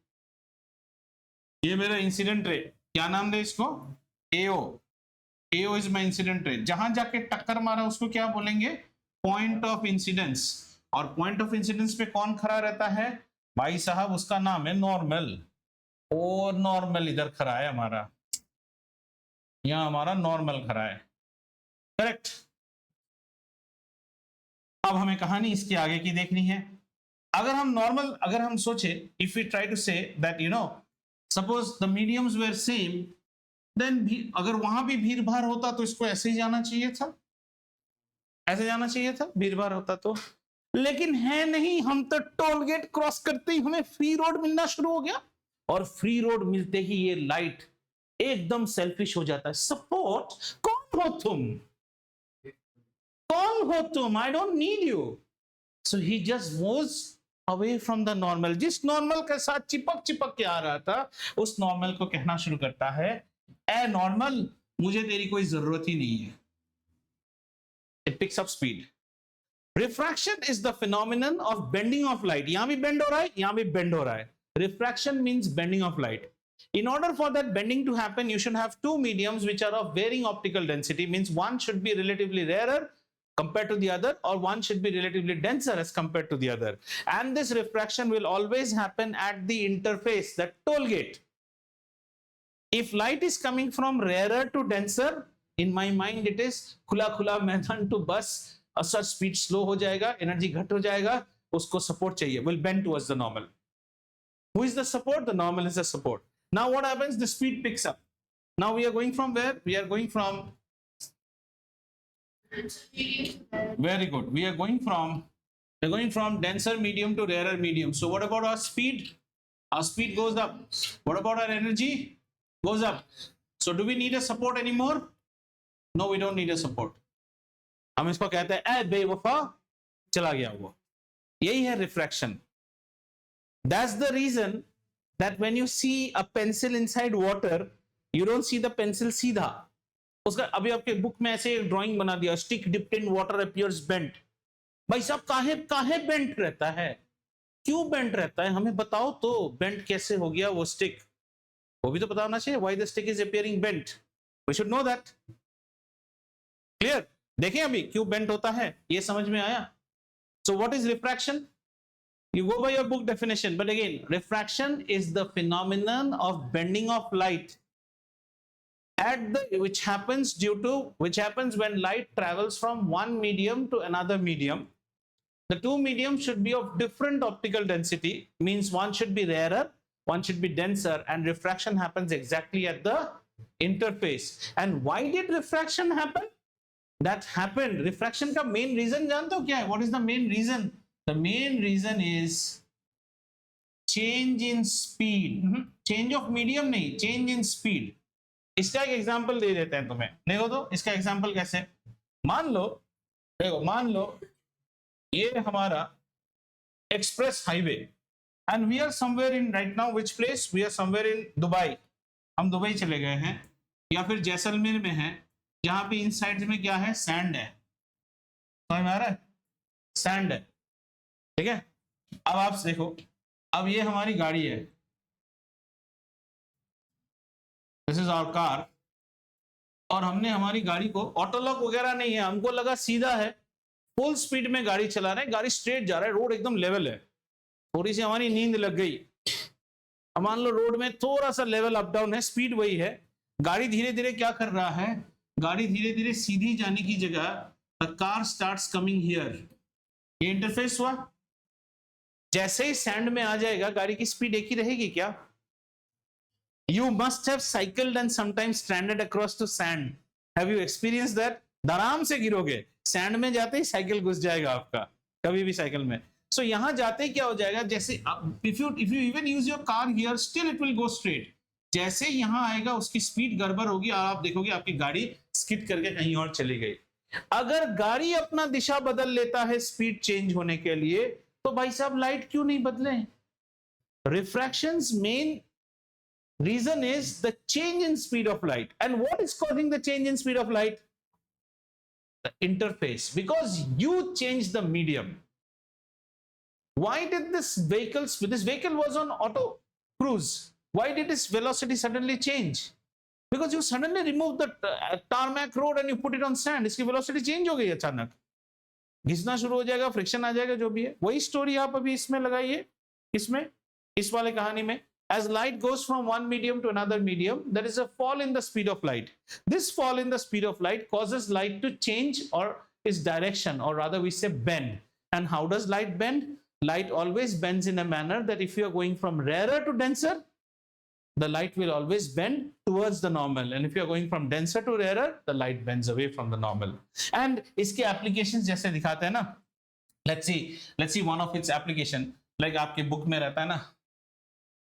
ये मेरा इंसिडेंट रे, क्या नाम दे इसको? AO. AO is my incident ray. जहां जाके टक्कर मारा उसको क्या बोलेंगे? Point of incidence. और पॉइंट ऑफ इंसिडेंस पे कौन खड़ा रहता है भाई साहब? उसका नाम है नॉर्मल। और नॉर्मल इधर खड़ा है हमारा, यहां हमारा नॉर्मल खड़ा है, करेक्ट। अब हमें कहानी इसके आगे की देखनी है। अगर हम नॉर्मल, अगर हम सोचे, if we try to say that you know suppose the mediums were same, then अगर वहां भी भीड़ भाड़ होता तो इसको ऐसे ही जाना चाहिए था, ऐसे जाना चाहिए था भीड़ भाड़ होता तो। लेकिन है नहीं, हम तो टोल गेट क्रॉस करते ही हमें फ्री रोड मिलना शुरू हो गया, और फ्री रोड मिलते ही ये लाइट एकदम सेल्फिश हो जाता है। सपोर्ट? कौन हो तुम, कौन हो तुम? I don't need you. So he just moves away from the normal. जिस नॉर्मल के साथ चिपक चिपक के आ रहा था, उस नॉर्मल को कहना शुरू करता है, ए नॉर्मल, मुझे तेरी कोई जरूरत ही नहीं है। It picks up speed. Refraction is the phenomenon of bending of light. यहां भी बेंड हो रहा है, यहां भी बेंड हो रहा है। Refraction means bending of light. In order for that bending to happen, you should have two mediums which are of varying optical density. Means one should be relatively rarer compared to the other, or one should be relatively denser as compared to the other. And this refraction will always happen at the interface, that toll gate. If light is coming from rarer to denser, in my mind it is खुला खुला मैदान to bus, असर speed slow हो जाएगा, energy घट हो जाएगा, उसको support चाहिए, will bend towards the normal. Who is the support? The normal is the support. Now what happens? The speed picks up. Now we are going from where? We are going from, very good. We are going from denser medium to rarer medium. So what about our speed? Our speed goes up. What about our energy? Goes up. So do we need a support anymore? No, we don't need a support. हम इसको कहते हैं ए बेवफा, चला गया वो। यही है refraction. That's the reason that when you see a pencil inside water, you don't see the pencil सीधा। उसका अभी आपके बुक में ऐसे ड्राइंग बना दिया, stick dipped in water appears bent। भाई साहब काहे बेंट रहता है? क्यों बेंट रहता है? हमें बताओ तो, बेंट कैसे हो गया वो स्टिक? वो भी तो पता होना चाहिए। Why the stick is appearing bent? We should know that. Clear? देखें अभी क्यों बेंट होता है, ये समझ में आया? So what is refraction? You go by your book definition, but again, refraction is the phenomenon of bending of light which happens when light travels from one medium to another medium. The two mediums should be of different optical density, means one should be rarer, one should be denser, and refraction happens exactly at the interface. And why did refraction happen? that happened, refraction का main reason जानते हो क्या है? What is the main reason? The main reason is change in speed, change of medium नहीं, change in speed. इसका एक example दे देते हैं तुम्हें, देखो तो इसका एग्जांपल कैसे। मान लो, देखो मान लो ये हमारा express highway and we are somewhere in right now, which place? We are somewhere in Dubai. हम दुबई चले गए हैं या फिर जैसलमेर में हैं, जहां पे इन साइड में क्या है? सैंड है। समझ में आ रहा है? सैंड है, ठीक है। अब आप देखो, अब ये हमारी गाड़ी है, दिस इज आवर कार, और हमने हमारी गाड़ी को, ऑटो लॉक वगैरह नहीं है, हमको लगा सीधा है, फुल स्पीड में गाड़ी चला रहे हैं, गाड़ी स्ट्रेट जा रहा है, रोड एकदम लेवल है। थोड़ी सी हमारी नींद लग गई, अब मान लो रोड में थोड़ा सा लेवल अप डाउन है, स्पीड वही है, गाड़ी धीरे धीरे क्या कर रहा है? गाड़ी धीरे धीरे सीधी जाने की जगह the car starts coming here. ये इंटरफेस हुआ। जैसे ही सैंड में आ जाएगा, गाड़ी की स्पीड एक ही रहेगी क्या? You must have cycled and sometimes stranded across to sand. Have you experience that? आराम से गिरोगे, सैंड में जाते ही साइकिल घुस जाएगा आपका, कभी भी साइकिल में। सो यहां जाते ही क्या हो जाएगा? जैसे if you even use your car here, still it will go straight. जैसे यहां आएगा, उसकी स्पीड गड़बड़ होगी और आप देखोगे आपकी गाड़ी स्किड करके कहीं और चली गई। अगर गाड़ी अपना दिशा बदल लेता है स्पीड चेंज होने के लिए, तो भाई साहब लाइट क्यों नहीं बदले? रिफ्रैक्शंस main reason is the change in speed of light. And what is causing the change in speed of light? The interface, because you changed the medium. Why did this vehicle was on auto cruise, why did its velocity suddenly change? Because you suddenly removed the tarmac road and you put it on sand. इसकी velocity change हो गई अचानक, घिसना शुरू हो जाएगा, friction आ जाएगा, जो भी है। वही स्टोरी आप अभी इसमें लगाइए, इसमें, इस वाले कहानी में। As light goes from one medium to another medium, there is a fall in the speed of light. This fall in the speed of light causes light to change or its direction, or rather we say bend. And how does light bend? Light always bends in a manner that if you are going from rarer to denser, the light will always bend towards the normal. And if you are going from denser to rarer, the light bends away from the normal. And इसके applications जैसे दिखाते हैं ना, let's see one of its application. Like आपके book में रहता है ना,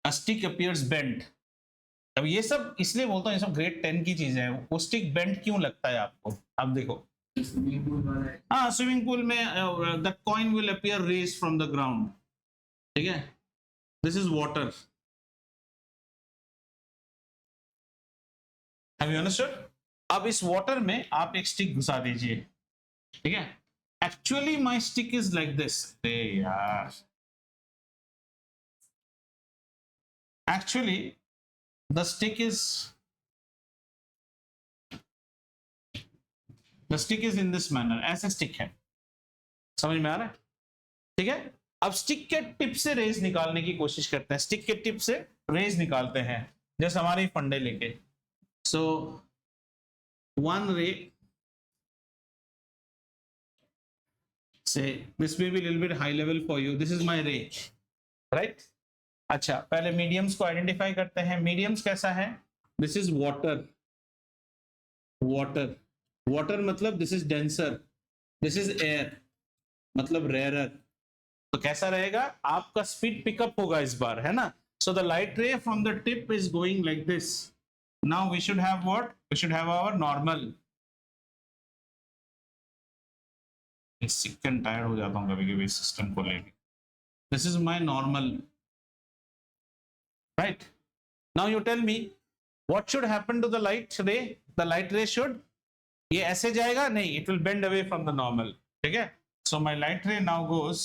A stick appears bent. अब ये सब इसलिए बोलता हूँ, ये सब ग्रेड 10 की चीजें हैं। वो स्टिक बेंट क्यों लगता है आपको? अब देखो, हाँ, स्विमिंग पूल में the coin will appear raise from the ground, ठीक है। This is water. Have you understood? अब इस वाटर में आप एक स्टिक घुसा दीजिए, ठीक है। Actually my stick is like this. यार, actually the stick is in this manner, ऐसे स्टिक है, समझ में आ रहा है? ठीक है। अब स्टिक के टिप से रेज निकालने की कोशिश करते हैं, स्टिक के टिप से रेज निकालते हैं, जैसे हमारे फंडे लेके। सो वन रे, से this may be a little bit high level for you, this is my ray, right? अच्छा, पहले मीडियम्स को आइडेंटिफाई करते हैं। मीडियम्स कैसा है? This is water, water, water मतलब this is denser, this is air मतलब रेयरर। तो कैसा रहेगा? आपका स्पीड पिकअप होगा इस बार, है ना। So the light ray from the tip is going like this. Now we should have what? We should have our normal. Sick and tired हो जाता हूँ कभी कभी सिस्टम को लेके। This is my normal, right? Now you tell me what should happen to the light ray? The light ray should, ये ऐसे जाएगा नहीं, it will bend away from the normal, ठीक है। So my light ray now goes,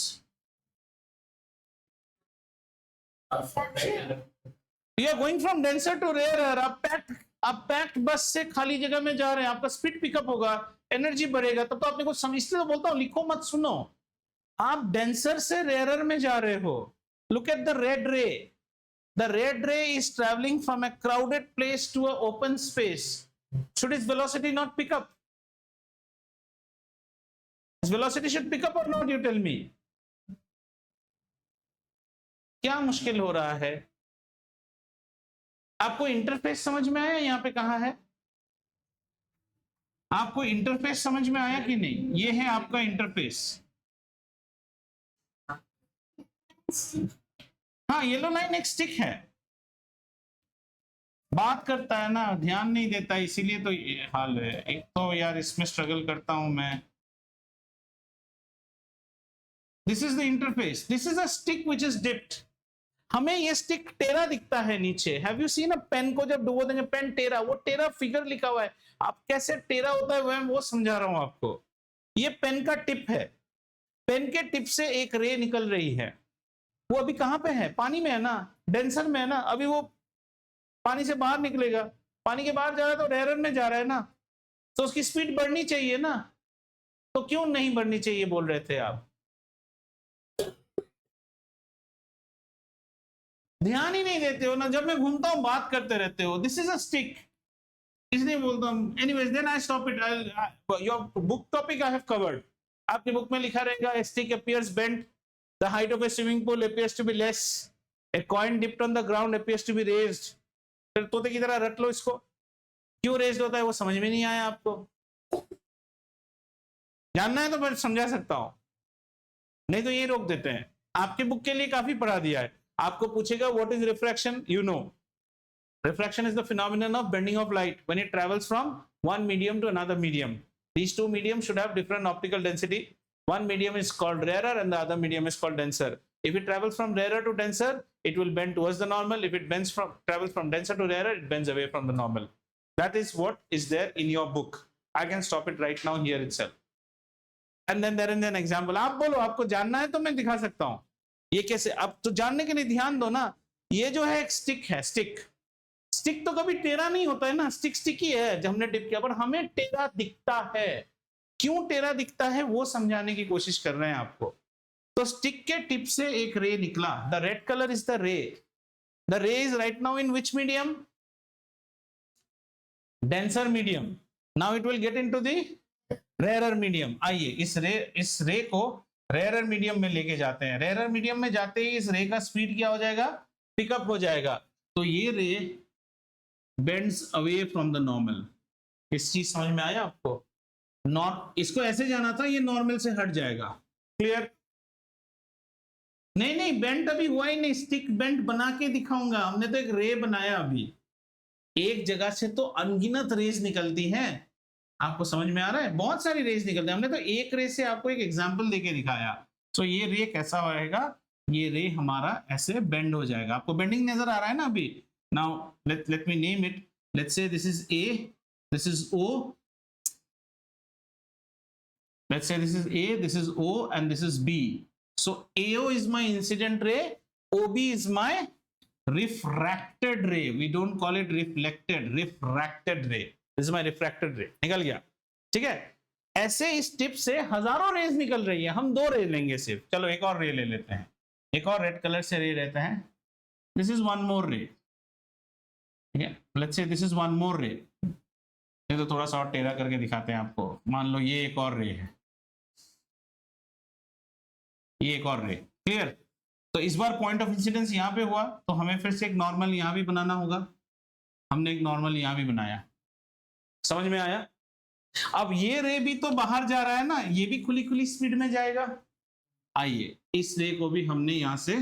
you are going from denser to rarer. आप packed बस से खाली जगह में जा रहे हैं, आपका स्पीड पिकअप होगा, एनर्जी बढ़ेगा, तब तो आपने कुछ समझ, इसलिए तो बोलता हूं लिखो मत, सुनो। आप डेंसर से रेयरर में जा रहे हो। Look at the red ray. The red ray is traveling from a crowded place to an open space. Should its velocity not pick up? Its velocity should pick up or not? You tell me. क्या मुश्किल हो रहा है? आपको interface समझ में आया? यहाँ पे कहाँ है? आपको इंटरफेस समझ में आया कि नहीं? ये है आपका इंटरफेस। हाँ, येलो लाइन एक स्टिक है, बात करता है ना, ध्यान नहीं देता, इसीलिए तो ये हाल है। एक तो यार इसमें स्ट्रगल करता हूं मैं। This is the interface, this is a stick which is dipped. हमें ये स्टिक टेरा दिखता है नीचे। Have you seen a pen को जब डुबो देंगे, पेन टेरा, वो टेरा फिगर लिखा हुआ है। आप कैसे टेरा होता है वो समझा रहा हूं आपको। ये पेन का टिप है, पेन के टिप से एक रे निकल रही है। वो अभी कहां पे है? पानी में है ना, डेंसर में है ना। अभी वो पानी से बाहर निकलेगा, पानी के बाहर जा रहा है तो रेयर में जा रहा है ना, तो उसकी स्पीड बढ़नी चाहिए ना। तो क्यों नहीं बढ़नी चाहिए बोल रहे थे आप? ध्यान ही नहीं देते हो ना, जब मैं घूमता हूं बात करते रहते हो। दिस इज अ स्टिक, इसलिए बोलता हूं। Anyways then I stop it. Your book topic I have covered. आपकी बुक में लिखा रहेगा, a stick appears bent, the height of a swimming pool appears to be less, a coin dipped on the ground appears to be raised। फिर तोते की तरह रट लो इसको। क्यों रेज्ड होता है वो समझ में नहीं आया आपको? जानना है तो मैं समझा सकता हूं, नहीं तो ये रोक देते हैं। आपके बुक के लिए काफी पढ़ा दिया है। आपको पूछेगा what is refraction, you know. Refraction is the phenomenon of bending of light when it travels from one medium to another medium. These two mediums should have different optical density. One medium is called rarer and the other medium is called denser. If it travels from rarer to denser, it will bend towards the normal. If it travels from denser to rarer, it bends away from the normal. That is what is there in your book. I can stop it right now here itself. And then there is an example. आप बोलो, आपको जानना है तो मैं दिखा सकता हूँ ये कैसे। अब तो जानने के लिए ध्यान दो ना। ये जो है एक स्टिक है, स्टिक। स्टिक तो कभी टेरा नहीं होता है ना, स्टिक स्टिकी है जब हमने डिप किया, पर हमें टेरा दिखता है। क्यों टेरा दिखता है वो समझाने की कोशिश कर रहे हैं आपको। तो स्टिक के टिप से एक रे निकला। The red colour is the ray. The ray is right now in which medium? Denser medium. Now it will get into the rare medium. आइए इस रे को रेयर मीडियम में लेके जाते हैं। रेयर मीडियम में जाते ही इस रे का स्पीड क्या हो जाएगा? पिकअप हो जाएगा। तो ये ray bends away from the normal. इस चीज समझ में आया आपको? नॉट इसको ऐसे जाना था, ये नॉर्मल से हट जाएगा। क्लियर? नहीं नहीं, बेंट अभी हुआ ही नहीं। स्टिक बेंट बना के दिखाऊंगा। हमने तो एक रे बनाया अभी। एक जगह से तो अनगिनत रेज निकलती हैं। आपको समझ में आ रहा है? बहुत सारी रेज निकलती है। हमने तो एक रे से आपको एक एग्जांपल देके दिखाया। तो ये रे कैसा होएगा? ये रे हमारा ऐसे बेंड हो जाएगा। आपको बेंडिंग नजर आ रहा है ना अभी? Now let me name it. Let's say this is A, this is O. Let's say this is A, this is O, and this is B. So AO is my incident ray, OB is my refracted ray. We don't call it reflected, refracted ray. This is my refracted ray. निकल गया, ठीक है? ऐसे इस tip से हजारों raise निकल रही है। हम दो रे लेंगे सिर्फ। चलो एक और रे ले लेते हैं। एक और रेड कलर से रे रहता है। दिस इज वन मोर रे। ठीक है, let's say this is one more रे। ये तो थोड़ा सा और टेढ़ा करके दिखाते हैं आपको। मान लो ये एक और रे है, ये एक और रे। क्लियर? तो इस बार पॉइंट ऑफ इंसिडेंस यहाँ पे हुआ, तो हमें फिर से एक नॉर्मल यहाँ भी बनाना होगा। हमने एक नॉर्मल यहाँ भी बनाया। समझ में आया? अब ये रे भी तो बाहर जा रहा है ना, ये भी खुली खुली स्पीड में जाएगा। आइए इस रे को भी हमने यहां से,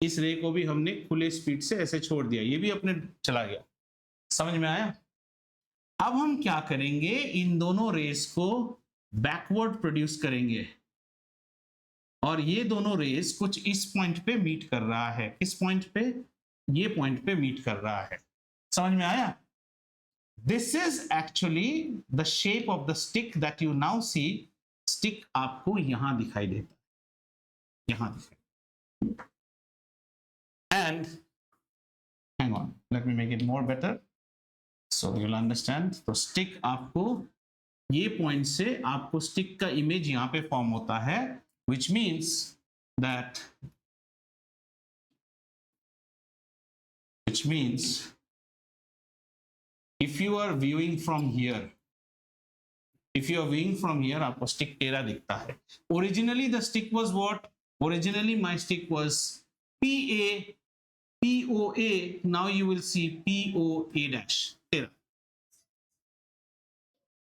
इस रे को भी हमने खुले स्पीड से ऐसे छोड़ दिया, ये भी अपने चला गया। समझ में आया? अब हम क्या करेंगे? इन दोनों रेस को बैकवर्ड प्रोड्यूस करेंगे और ये दोनों रेस कुछ इस पॉइंट पे मीट कर रहा है। किस पॉइंट पे? ये पॉइंट पे मीट कर रहा है। समझ में आया? This is actually the shape of the stick that you now see. Stick आपको यहां दिखाई देता है, यहां दिखाई। And hang on, let me make it more better so you'll understand. तो स्टिक आपको ये पॉइंट से आपको स्टिक का इमेज यहां पे फॉर्म होता है, which means if you are viewing from here, आपको स्टिक टेरा दिखता है। Originally the stick was what? Originally my stick was PA, POA. Now you will see POA dash.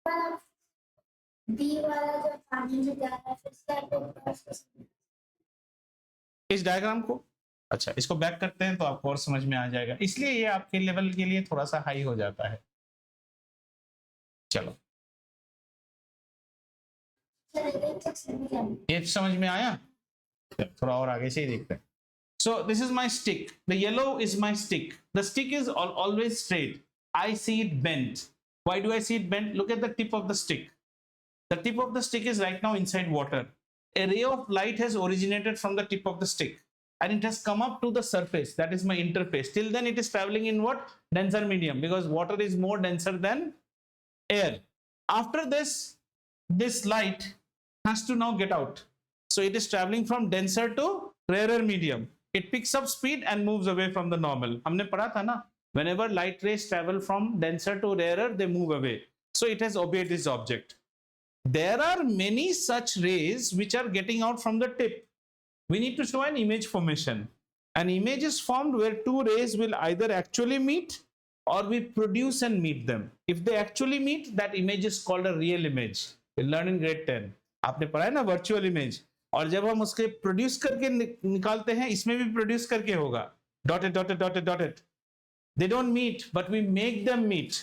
B वाला जो पानी में जा रहा है फिर से इस डायग्राम को, अच्छा इसको बैक करते हैं तो आपको और समझ में आ जाएगा, इसलिए ये आपके लेवल के लिए थोड़ा सा हाई हो जाता है। चलो ये समझ में आया, थोड़ा और आगे से ही देखते हैं। So this is my stick. The yellow is my stick. The stick is always straight. I see it bent. Why do I see it bent? Look at the tip of the stick. The tip of the stick is right now inside water. A ray of light has originated from the tip of the stick and it has come up to the surface. That is my interface. Till then it is traveling in what? Denser medium, because water is more denser than air. After this, this light has to now get out. So it is traveling from denser to rarer medium. It picks up speed and moves away from the normal. हमने पढ़ा था ना, whenever light rays travel from denser to rarer, they move away. So it has obeyed this object. There are many such rays which are getting out from the tip. We need to show an image formation. An image is formed where two rays will either actually meet or we produce and meet them. If they actually meet, that image is called a real image. We learn in grade 10. आपने पढ़ा है ना virtual image. और जब हम उसके produce करके निकालते हैं, इसमें भी प्रोड्यूस करके होगा, dotted dotted dotted dotted, they don't meet but we make them meet,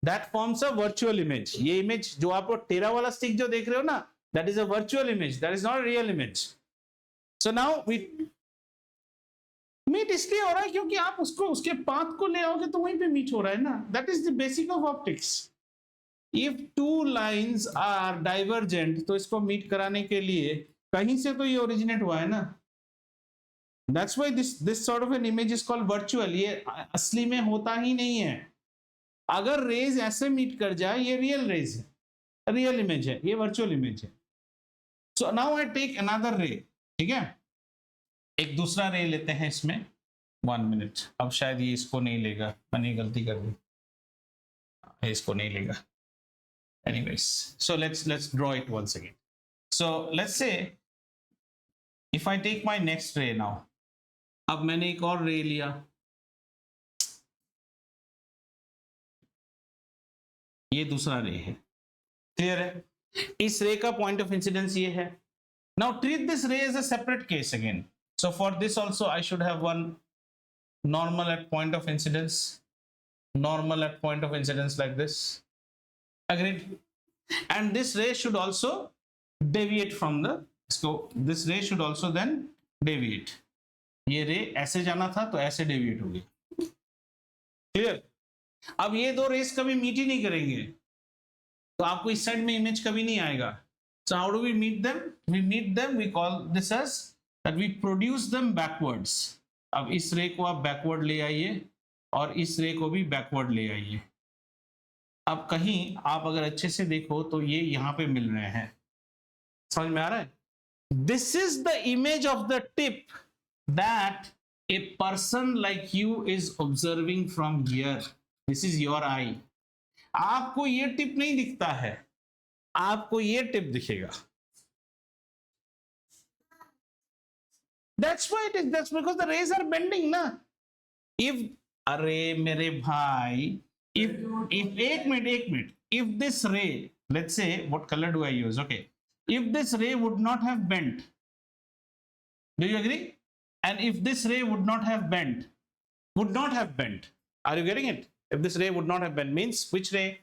that forms a virtual image. ये इमेज जो आप टेरा वाला स्टिक जो देख रहे हो ना, that is a virtual image, that is not a real image. So now we meet इसलिए हो रहा है क्योंकि आप उसको उसके पाथ को ले आओगे तो वहीं पे मीट हो रहा है ना, that is the basic of optics. If two lines are divergent, तो इसको मीट कराने के लिए कहीं से तो ये ओरिजिनेट हुआ है ना, that's why this sort of an image is called virtual. ये असली में होता ही नहीं है। अगर रेज ऐसे मीट कर जाए, ये रियल रेज है, रियल इमेज है, ये वर्चुअल इमेज है। So now I take another ray, ठीक है, एक दूसरा रे लेते हैं इसमें। 1 मिनट, अब शायद ये इसको नहीं लेगा, मैंने गलती कर दी, इसको नहीं लेगा। Anyways, so let's draw it once again. So let's say if I take my next ray now, अब मैंने एक और रे लिया, ये दूसरा रे है, क्लियर है? इस रे का पॉइंट ऑफ इंसिडेंस ये है। Now treat this ray as a separate case again. So for this also I should have one normal at point of incidence, normal at point of incidence like this. Agreed? And this ray should also deviate from the, so this ray should also then deviate. ये रे ऐसे जाना था तो ऐसे deviate हो गया, clear? अब ये दो रेस कभी मीट ही नहीं करेंगे, तो आपको इस साइड में इमेज कभी नहीं आएगा। So how do we meet them? We meet them, we call this as that we produce them backwards. अब इस रे को आप बैकवर्ड ले आइए और इस रे को भी बैकवर्ड ले आइए। अब कहीं आप अगर अच्छे से देखो तो ये यहाँ पे मिल रहे हैं, समझ में आ रहा है? This is the image of the tip that a person like you is observing from here. This is your eye. आपको ये टिप नहीं दिखता है, आपको ये टिप दिखेगा। That's why it is, that's because the rays are bending ना। If, अरे मेरे भाई, if एक minute, if this ray, let's say, what color do I use? Okay, if this ray would not have bent, do you agree? And if this ray would not have bent, are you getting it? If this ray would not have bent means which ray?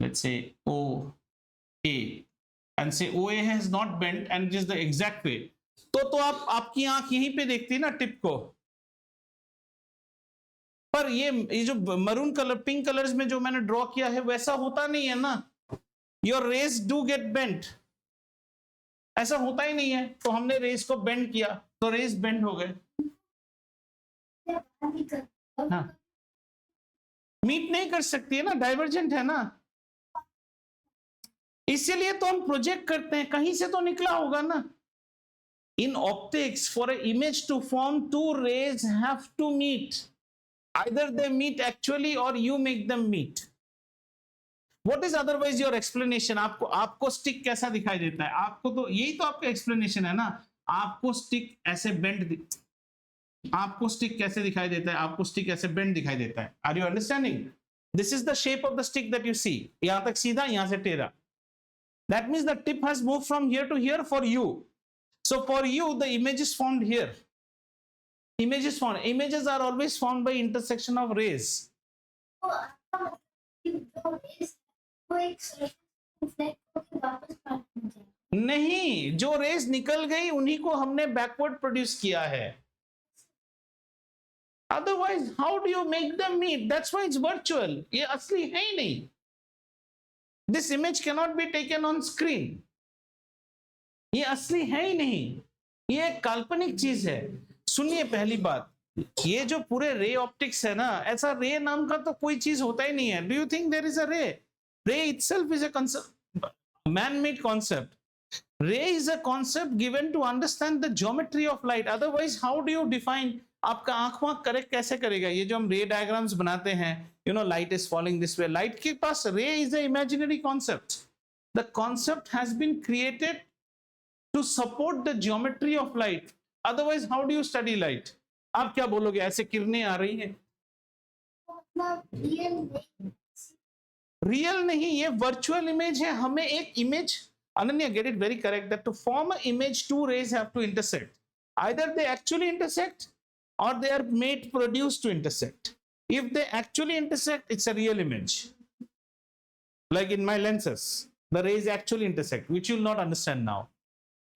Let's say OA, and say OA has not bent and it is the exact way. तो आप आपकी आंख यहीं पे देखती है ना tip को, पर ये जो मरून कलर, पिंक कलर्स में जो मैंने ड्रॉ किया है वैसा होता नहीं है ना। Your rays do get bent, ऐसा होता ही नहीं है। तो हमने रेस को बेंड किया तो रेस बेंड हो गए। हाँ, मीट नहीं कर सकती है ना, डाइवर्जेंट है ना, इसीलिए तो हम प्रोजेक्ट करते हैं, कहीं से तो निकला होगा ना। In optics, for an image to form, two rays have to meet. Either they meet actually or you make them meet. What is otherwise your explanation? आपको स्टिक कैसा दिखाई देता है? आपको तो यही तो आपका एक्सप्लेनेशन है ना। आपको स्टिक ऐसे बेंड, आपको स्टिक कैसे दिखाई देता है? आपको स्टिक ऐसे बेंड दिखाई देता है। Are you understanding? This is the shape of the stick that you see. यहाँ तक सीधा, यहाँ से टेढ़ा. That means the tip has moved from here to here for you. So for you, the image is formed here. Image is formed. Images are always formed by intersection of rays. तो आपका मतलब कि जो rays वो एक solution reflect होके वापस पास में जाए. नहीं, जो रेज निकल गई उन्हीं को हमने बैकवर्ड प्रोड्यूस किया है. Otherwise, how do you make them meet? That's why it's virtual. ये असली है ही नहीं. This image cannot be taken on screen. ये असली है ही नहीं. ये एक काल्पनिक चीज है. सुनिए पहली बात, ये जो पूरे रे ऑप्टिक्स है ना, ऐसा रे नाम का तो कोई चीज होता ही नहीं है. Do you think there is a ray? Ray itself is a concept, man-made concept. Ray is a concept given to understand the geometry of light. Otherwise, how do you define? आपका आंख वाँख करेक्ट कैसे करेगा? ये जो हम रे diagrams बनाते हैं, you know, light is falling this way. Light के पास ray is a imaginary concept. The concept has been created to support the geometry of light. Otherwise, how do you study light? आप क्या बोलोगे? ऐसे किरणें आ रही हैं. मतलब real नहीं. रियल नहीं, ये वर्चुअल इमेज है. हमें एक image, Ananya, get it very correct, that to form an image, two rays have to intersect. Either they actually intersect or they are made produced to intersect. If they actually intersect, it's a real image. Like in my lenses, the rays actually intersect, which you'll not understand now.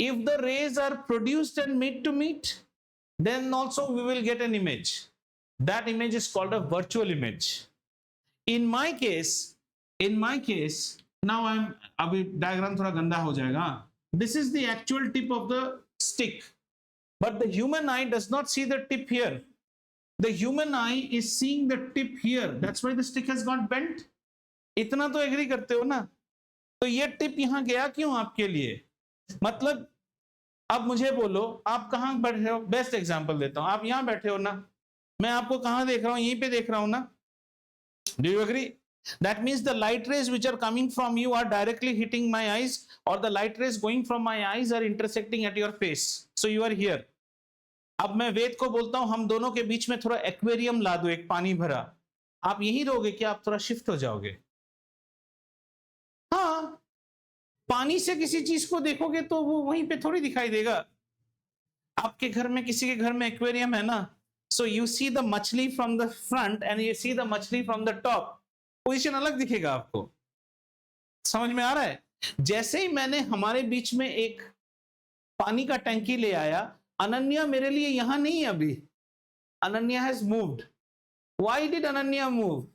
If the rays are produced and made to meet, then also we will get an image. That image is called a virtual image. In my case, now I'm, अभी diagram थोड़ा गंदा हो जाएगा. This is the actual tip of the stick, but the human eye does not see the tip here. The human eye is seeing the tip here. That's why the stick has got bent. इतना तो agree करते हो ना? तो ये tip यहाँ गया क्यों आपके लिए? मतलब अब मुझे बोलो, आप कहाँ बैठे हो? बेस्ट एग्जांपल देता हूँ. आप यहाँ बैठे हो ना, मैं आपको कहाँ देख रहा हूँ? यहीं पे देख रहा हूँ ना. Do you agree? That means the light rays which are coming from you are directly hitting my eyes, or the light rays going from my eyes are intersecting at your face. So you are here. अब मैं वेद को बोलता हूं, हम दोनों के बीच में थोड़ा एक्वेरियम ला दो, एक पानी भरा. आप यही रहोगे कि आप थोड़ा शिफ्ट हो जाओगे? हाँ, पानी से किसी चीज को देखोगे तो वो वहीं पे थोड़ी दिखाई देगा. आपके घर में, किसी के घर में एक्वेरियम है ना, so you see the मछली from the front and you see the मछली from the top. पोजीशन अलग दिखेगा आपको. समझ में आ रहा है? जैसे ही मैंने हमारे बीच में एक पानी का टंकी ले आया, अनन्या मेरे लिए यहां नहीं है अभी. Ananya has moved. Why did Ananya move?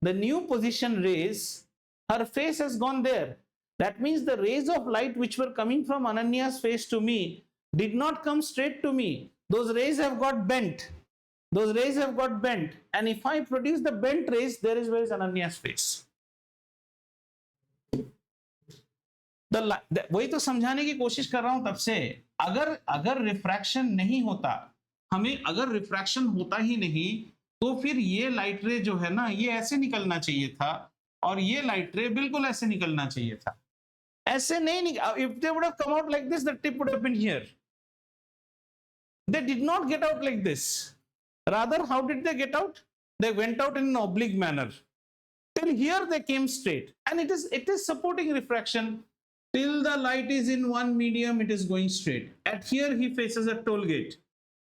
The new position rays, her face has gone there. That means the rays of light which were coming from Ananya's face to me did not come straight to me. Those rays have got bent. Those rays have got bent, and if I produce the bent rays, there is where is Ananya's face. वही तो समझाने की कोशिश कर रहा हूं तब से. अगर रिफ्रैक्शन नहीं होता, हमें अगर रिफ्रैक्शन होता ही नहीं, तो फिर ये लाइट रे जो है ना, ये ऐसे निकलना चाहिए था, और ये लाइट रे बिल्कुल ऐसे निकलना चाहिए था. ऐसे नहीं. If they would have come out like this, the tip would have been here. They did not get out like this. Rather, how did they get out? They went out in an oblique manner. Till here they came straight, and it is supporting refraction. Till the light is in one medium, it is going straight. At here he faces a toll gate,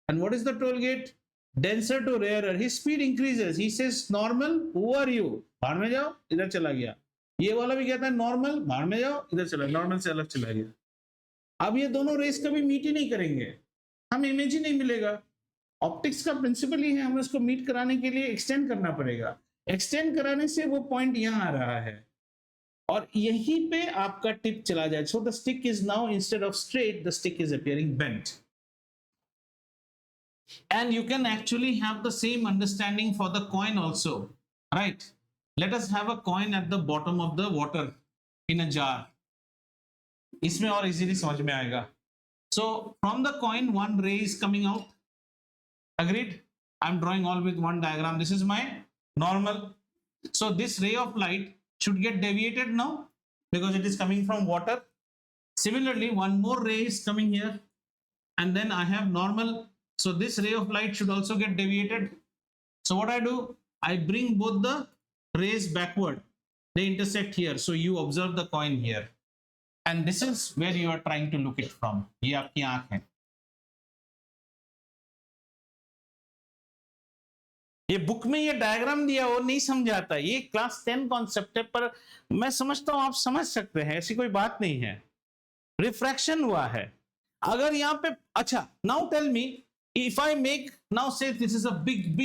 and what is the toll gate? Denser to rarer. His speed increases. He says normal. Who are you? भाड़ में जाओ, इधर चला गया. ये वाला भी कहता है नॉर्मल, भाड़ में जाओ, इधर चला. नॉर्मल से अलग चला गया. अब ये दोनों रेस कभी मीट ही नहीं करेंगे, हम इमेज ही नहीं मिलेगा. ऑप्टिक्स का प्रिंसिपल ही है, हमें उसको मीट कराने के लिए एक्सटेंड करना पड़ेगा. एक्सटेंड कराने से वो पॉइंट यहाँ आ रहा है, और यहीं पे आपका टिप चला जाए. So the stick is now, instead of straight, the stick is appearing bent. And you can actually have the same understanding for the coin also, right? Let us have a coin at the bottom of the water in a jar. इसमें और easily समझ में आएगा. So from the coin one ray is coming out. Agreed? I'm drawing all with one diagram. This is my normal. So this ray of light should get deviated now because it is coming from water. Similarly, one more ray is coming here, and then I have normal. So this ray of light should also get deviated. So what I do, I bring both the rays backward, they intersect here, so you observe the coin here, and this is where you are trying to look it from. ये आपकी आंख है. ये book में ये diagram दिया वो नहीं समझाता, ये क्लास 10 कॉन्सेप्ट है, पर मैं समझता हूं आप समझ सकते हैं, ऐसी कोई बात नहीं है. रिफ्रैक्शन हुआ है. अगर यहां पे, अच्छा, now tell me, if I make, now say this is a big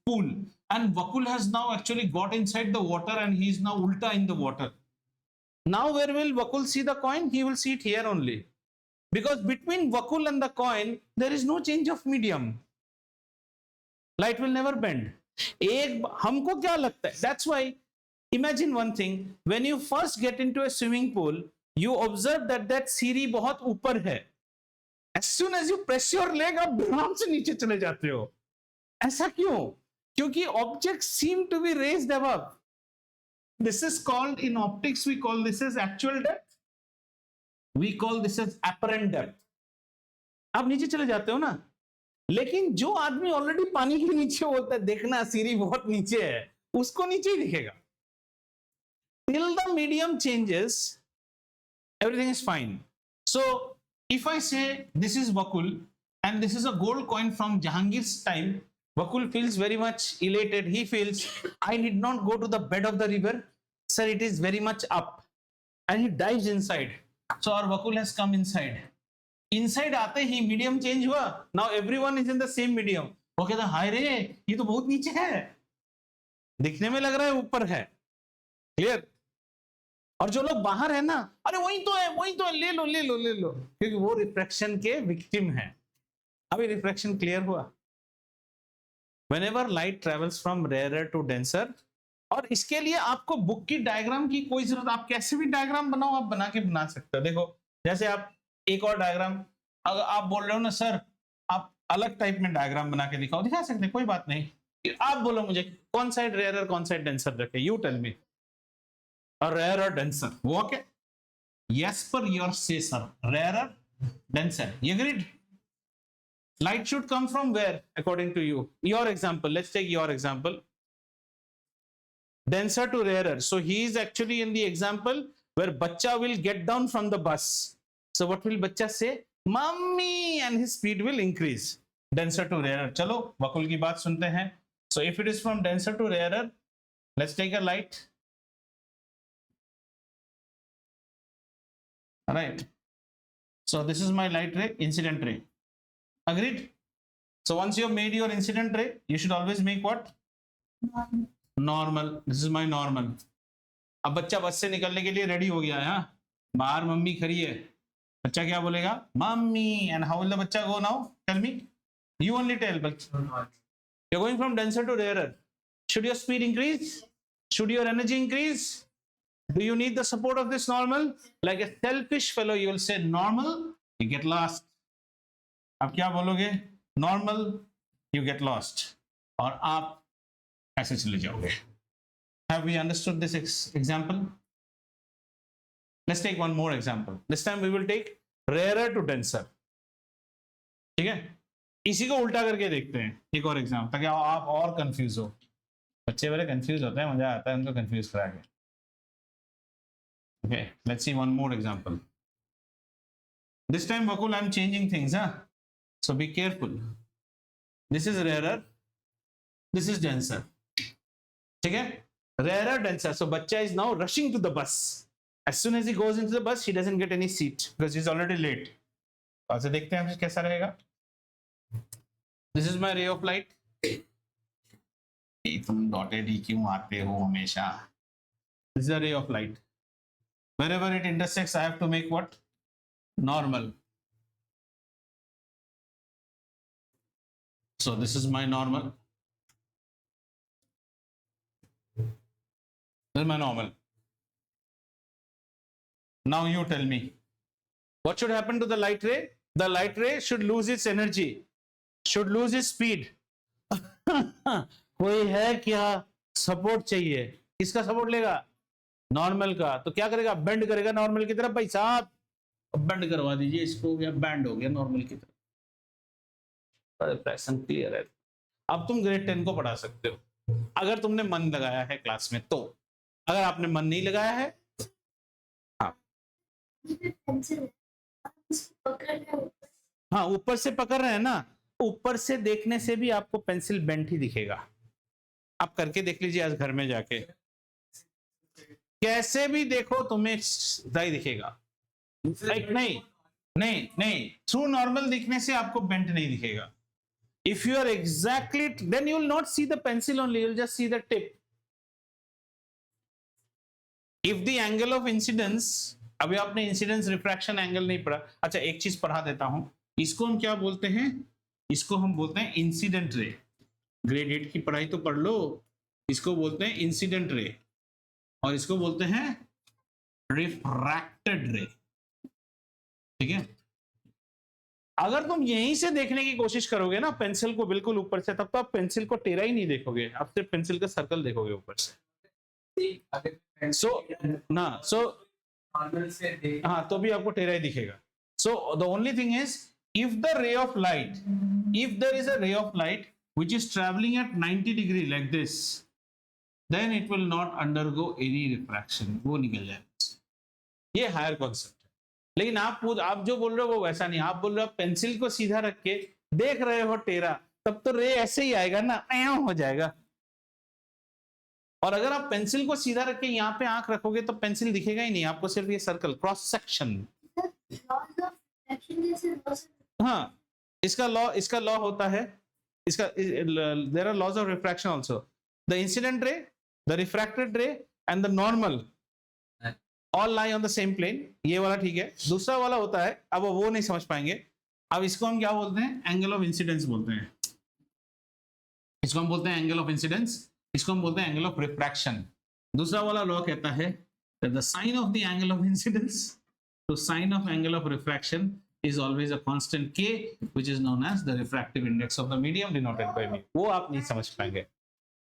pool and Vakul has now actually got inside the water and he is now ulta in the water. Now where will Vakul see the coin? He will see it here only, because between Vakul and the coin there is no change of medium. Light will never bend. एक हमको क्या लगता है, that's why imagine one thing, when you first get into a swimming pool you observe that सीढ़ी बहुत ऊपर है. As soon as you press your leg आप आराम से नीचे चले जाते हो. ऐसा क्यों? क्योंकि objects seem to be raised above. This is called, in optics we call this as actual depth, we call this as apparent depth. आप नीचे चले जाते हो ना, लेकिन जो आदमी ऑलरेडी पानी के नीचे होता है, देखना सीढ़ी बहुत नीचे है, उसको नीचे ही दिखेगा. Till the medium changes, everything is fine. So if I say this is Vakul and this is a gold coin from Jahangir's time, Vakul feels very much elated. He feels, I need not go to the bed of the river, sir, it is very much up, and he dives inside. So our Vakul has come inside. Inside आते ही medium change हुआ. Now everyone is in the same medium. वो कहता है, हाय रे, ये तो बहुत नीचे है, दिखने में लग रहा है ऊपर है. क्लियर? और जो लोग बाहर है ना, अरे वही तो है, ले लो, क्योंकि वो रिफ्रैक्शन के विक्टिम है. अभी रिफ्रैक्शन क्लियर हुआ. Whenever light travels from rarer to denser, और इसके लिए आपको बुक की डायग्राम की कोई जरूरत, आप कैसे भी डायग्राम बनाओ, आप बना सकते हो. देखो, जैसे आप एक और डायग्राम, अगर आप बोल रहे हो ना सर आप अलग टाइप में डायग्राम बना के दिखाओ, दिखा सकते हैं, कोई बात नहीं. आप बोलो मुझे कौन साइड रेयर कौन साइड डेंसर रखे, यू टेल मी. और रेयर और डेंसर वो क्या, यस पर योर से सर, रेयर और denser, you agreed? Light should come from where according to you? Your example, let's take your example. Denser to rarer. So he is actually in the example where bacha will get down from the bus. So what will bacha say? Mommy, and his speed will increase. Denser to rarer. चलो वकुल की बात सुनते हैं. So if it is from denser to rarer, let's take a light. All right. So this is my light ray, incident ray. Agreed? So once you have made your incident ray, you should always make what? Normal. This is my normal. अब बच्चा बस से निकलने के लिए ready हो गया है. हाँ, बाहर मम्मी खड़ी है, बच्चा क्या बोलेगा? Mummy. And how will the बच्चा go now? Tell me. You only tell. But you're going from denser to rarer. Should your speed increase? Should your energy increase? Do you need the support of this normal? Like a selfish fellow, you will say normal, you get lost. आप क्या बोलोगे? Normal, you get lost, और आप ऐसे चले जाओगे. Have we understood this example? Let's take one more example. This time we will take rarer to denser. ठीक है, इसी को उल्टा करके देखते हैं एक और एग्जाम्पल, ताकि आप और कंफ्यूज हो. बच्चे बड़े कंफ्यूज होते हैं, मजा आता है उनको कंफ्यूज करा के. Okay, let's see one more example. This time Vakul, I'm changing things, huh? So be careful. This is rarer, this is denser. ठीक है, rarer, denser. So बच्चा is now rushing to the bus. As soon as he goes into the bus, he doesn't get any seat because he's already late. ऐसे देखते हैं कैसा रहेगा. This is my ray of light. तुम dotted ही क्यों आते हो हमेशा? This is a ray of light. Wherever it intersects, I have to make what? Normal. So this is my normal. This is my normal. Now you tell me, what should happen to the light ray? The light ray should lose its energy, should lose its speed. कोई है क्या support चाहिए? किसका support लेगा? Normal का. तो क्या करेगा? बेंड करेगा नॉर्मल की तरफ. भाई साहब बेंड करवा दीजिए इसको, या बैंड हो गया नॉर्मल की तरफ. क्लियर है. अब तुम ग्रेड 10 को पढ़ा सकते हो. अगर तुमने मन लगाया है क्लास में तो, अगर आपने मन नहीं लगाया है, पेंसिल पकड़ रहे हो। हाँ ऊपर से पकड़ रहे हैं ना, ऊपर से देखने से भी आपको पेंसिल बेंट ही दिखेगा। आप करके देख लीजिए आज घर में जाके, कैसे भी देखो तुम्हें सीधा ही दिखेगा। नहीं नहीं नहीं, थ्रू नॉर्मल दिखने से आपको बेंट नहीं दिखेगा। If you are exactly, then you will not see the pencil only, you will just see the tip. If the angle of incidence, अभी आपने इंसिडेंस रिफ्रैक्शन एंगल नहीं पढ़ा, अच्छा एक चीज पढ़ा देता हूं, इसको हम क्या बोलते हैं, इसको हम बोलते हैं इंसिडेंट रे। ग्रेड 8 की पढ़ाई तो पढ़ लो, इसको बोलते हैं इंसिडेंट रे और इसको बोलते हैं रिफ्रैक्टेड रे, ठीक है। अगर तुम यहीं से देखने की कोशिश करोगे ना पेंसिल को बिल्कुल ऊपर से, तब तो आप पेंसिल को टेढ़ा ही नहीं देखोगे, आप सिर्फ पेंसिल का सर्कल देखोगे ऊपर से। सो हाँ तो भी आपको टेढ़ा ही दिखेगा। So the only thing is, if the ray of light, if there is a ray of light which is traveling at 90 degree like this, then it will not undergo any refraction, वो निकल जाएगा। ये higher concept है। लेकिन आप जो बोल रहे हो वो वैसा नहीं, आप बोल रहे हो पेंसिल को सीधा रख के देख रहे हो टेढ़ा, तब तो रे ऐसे ही आएगा ना, हो जाएगा। और अगर आप पेंसिल को सीधा रख के यहाँ पे आंख रखोगे तो पेंसिल दिखेगा ही नहीं, आपको सिर्फ ये सर्कल क्रॉस सेक्शन। हाँ इसका लॉ होता है, इसका there are laws of refraction also. The incident ray, the refracted ray and the normal all lie on the same plane. ये वाला ठीक है। दूसरा वाला होता है, अब वो नहीं समझ पाएंगे। अब इसको हम क्या बोलते हैं, एंगल ऑफ इंसिडेंस बोलते हैं। इसको हम बोलते हैं एंगल ऑफ इंसिडेंस, इसको हम बोलते हैं एंगल ऑफ रिफ्रैक्शन। दूसरा वाला लॉ कहता है that the sine of the angle of incidence to sine of angle of refraction is always a constant k, which is known as the refractive index of the medium denoted by mu. वो आप नहीं समझ पाएंगे,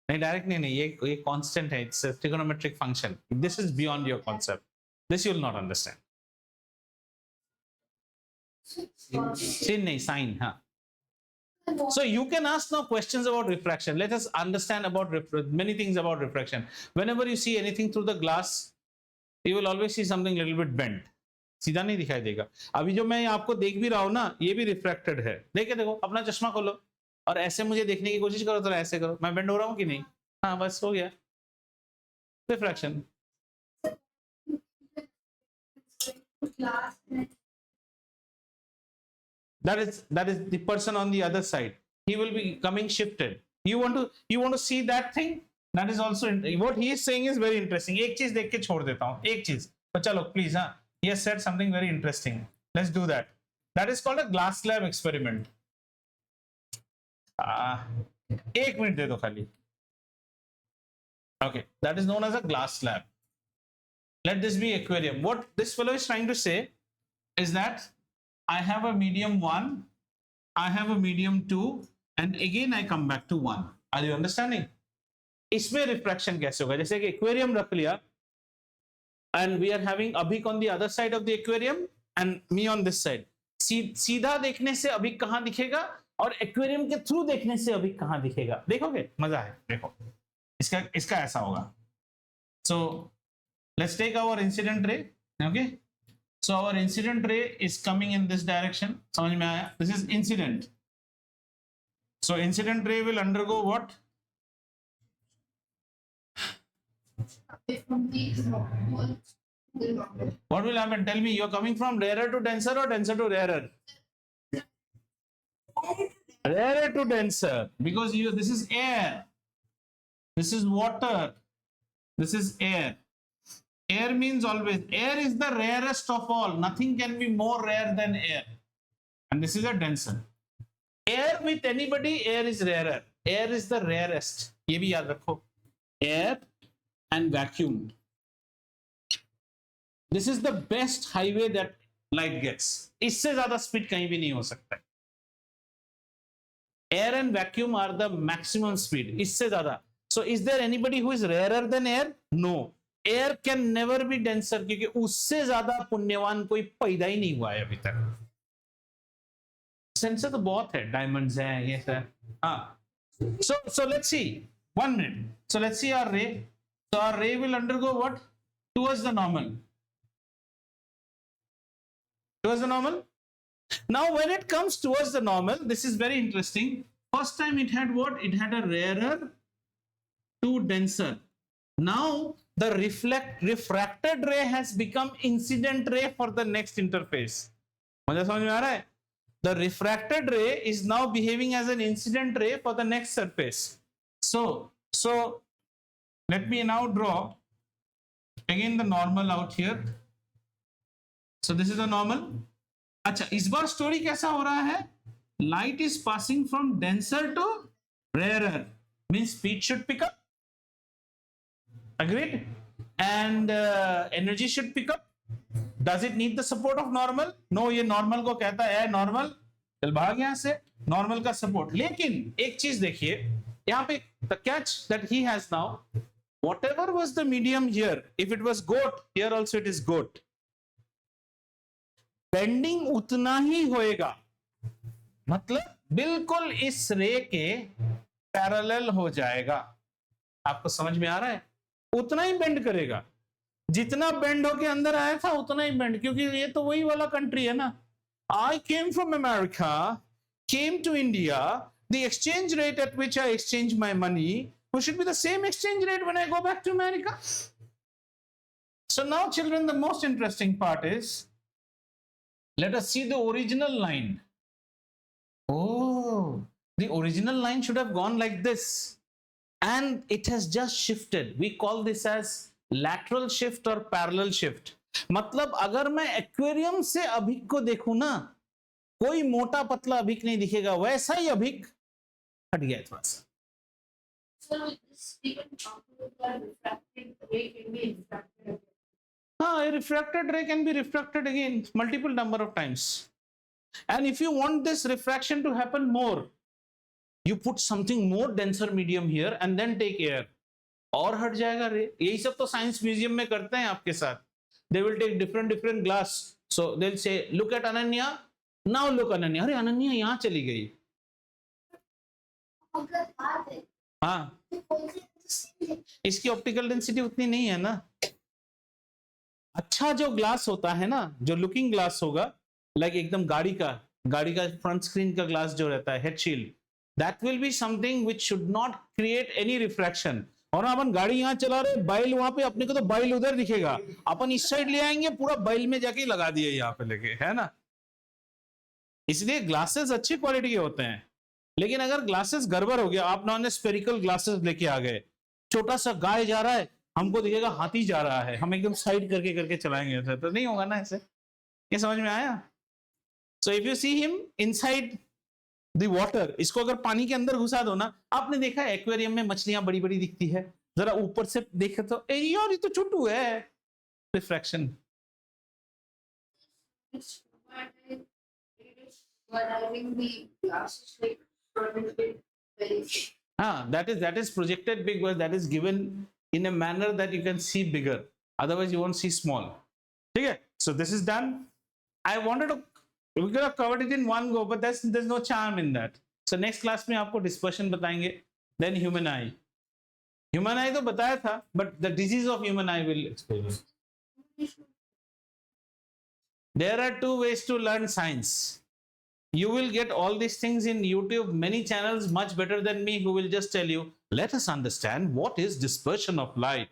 नहीं direct नहीं, ये constant है, it's a trigonometric function. This is beyond your concept, this you will not understand. sin नहीं, साइन, हाँ। So you can ask now questions about refraction. Let us understand about many things about refraction. Whenever you see anything through the glass, you will always see something little bit bent. सीधा नहीं दिखाई देगा। अभी जो मैं आपको देख भी रहा हूं ना, ये भी रिफ्रैक्टेड है। देखो अपना चश्मा खोलो और ऐसे मुझे देखने की कोशिश करो, तो ऐसे करो, मैं बेंड हो रहा हूं कि नहीं? हाँ बस हो गया refraction. That is the person on the other side. He will be coming shifted. You want to see that thing? That is also what he is saying is very interesting. एक चीज देख के छोड़ देता हूँ, एक चीज तो चलो प्लीज। हाँ, he has said something very interesting. Let's do that. That is called a glass slab experiment. एक मिनट दे दो खाली। Okay, that is known as a glass slab. Let this be aquarium. What this fellow is trying to say is that I have a medium 1, I have a medium 2, and again I come back to 1. Are you understanding? इसमें refraction कैसे होगा? जैसे कि aquarium रख लिया and we are having Abhik on the other side of the aquarium and me on this side. सीधा देखने से अभिक कहां दिखेगा और एक्वेरियम के थ्रू देखने से अभिक कहां दिखेगा? देखोगे, मजा है। देखो इसका ऐसा होगा। So let's take our incident ray. Okay, so our incident ray is coming in this direction. समझ में आया? This is incident. So incident ray will undergo what? What will happen? Tell me, you're coming from rarer to denser or denser to rarer? Rarer to denser, because this is air, this is water, this is air. Air means always, air is the rarest of all. Nothing can be more rare than air. And this is a denser. Air with anybody, air is rarer. Air is the rarest. ये भी याद रखो. Air and vacuum. This is the best highway that light gets. इससे ज्यादा speed कहीं भी नहीं हो सकता. Air and vacuum are the maximum speed. इससे ज्यादा. So is there anybody who is rarer than air? No. Air can never be denser, क्योंकि उससे ज्यादा पुण्यवान कोई पैदा ही नहीं हुआ है अभी तक. सेंसर तो बहुत है, डायमंड्स हैं, ये सब. हाँ. So let's see. 1 minute. So let's see our ray. So our ray will undergo what? Towards the normal. Towards the normal. Now when it comes towards the normal, this is very interesting. First time it had what? It had a rarer to denser. Now the refracted ray has become incident ray for the next interface. मुझे समझ में आ रहा है? The refracted ray is now behaving as an incident ray for the next surface. So let me now draw again the normal out here. So this is the normal. अच्छा, इस बार story कैसा हो रहा है? Light is passing from denser to rarer. Means speed should pick up. Agreed? And energy should pick up. Does it need the support of normal? No, ये normal को कहता है normal. चल भाग यहाँ से normal का support. लेकिन एक चीज देखिए यहाँ पे the catch that he has now, whatever was the medium here, if it was goat, here also it is goat. Bending उतना ही होएगा, मतलब बिल्कुल इस रे के पैरेलल हो जाएगा. आपको समझ में आ रहा है? उतना ही बेंड करेगा, जितना बेंड होके अंदर आया था उतना ही बेंड, क्योंकि ये तो वही वाला कंट्री है ना. I came from America, came to India, the exchange rate at which I exchange my money should be the same exchange rate when I go back to America. So now children, the most interesting part is, let us see the original line. Oh, the original line should have gone like this, and it has just shifted. We call this as lateral shift or parallel shift. मतलब अगर मैं aquarium से अभिक को देखूं ना, कोई मोटा पतला अभिक नहीं दिखेगा, वैसा ही अभिक हट गया थोड़ा सा. So this we can talk about the refracted ray can be refracted. A refracted ray can be refracted again multiple number of times. And if you want this refraction to happen more, you put something more denser medium here and then take air. और हट जाएगा रे. यही सब तो science museum में करते हैं आपके साथ. They will take different glass. So they'll say, look at Ananya. Now look Ananya. अरे अनन्या यहाँ चली गई. हाँ, इसकी ऑप्टिकल डेंसिटी उतनी नहीं है ना. अच्छा जो ग्लास होता है ना, जो लुकिंग ग्लास होगा, लाइक एकदम गाड़ी का फ्रंट स्क्रीन का ग्लास जो रहता है, head shield, that will be something which should not create any refraction. और अपन गाड़ी यहाँ चला रहे, बाइल वहां पे, अपने को तो बाइल उधर दिखेगा, अपन इस साइड ले आएंगे, पूरा बाइल में जाके लगा दिए यहाँ पे लेके, है ना. इसलिए ग्लासेस अच्छी क्वालिटी के होते हैं. लेकिन अगर ग्लासेस गड़बड़ हो गया, आप नॉन स्पेरिकल ग्लासेस लेके आ गए, छोटा सा गाय जा रहा है, हमको दिखेगा हाथी जा रहा है, हम एकदम साइड करके चलाएंगे तो नहीं होगा ना ऐसे. ये समझ में आया? So if you see him inside the water, इसको अगर पानी के अंदर घुसा दो ना, आपने देखा है एक्वेरियम में मछलियां बड़ी बड़ी दिखती है, जरा ऊपर से देखे तो यार ये तो छोटू है. Refraction. That is projected big, because that is given in a manner that you can see bigger, otherwise you won't see small. Okay, so this is done. I wanted to, we could have covered it in one go, but there's no charm in that. So next class में आपको dispersion बताएंगे, then human eye. Human eye तो बताया था, but the disease of human eye will explain. There are two ways to learn science. You will get all these things in YouTube, many channels much better than me, who will just tell you, let us understand what is dispersion of light.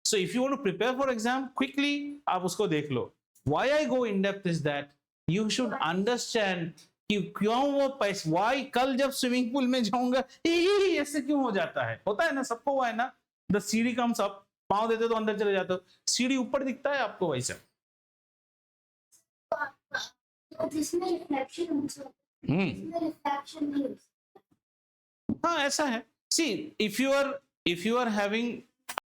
So if you want to prepare for exam quickly, आप उसको देख लो. Why I go in depth is that you should understand कि क्यों वो पैसे, why कल जब swimming pool में जाऊंगा ऐसे क्यों हो जाता है. होता है ना, सबको हुआ है ना. The सीढ़ी comes up, पाँव देते तो अंदर चले जाते हो, सीढ़ी ऊपर दिखता है आपको वैसा. जिसमें रिफ्लेक्शन जिसमें रिफ्लेक्शन नहीं. हाँ ऐसा है. See, if you are having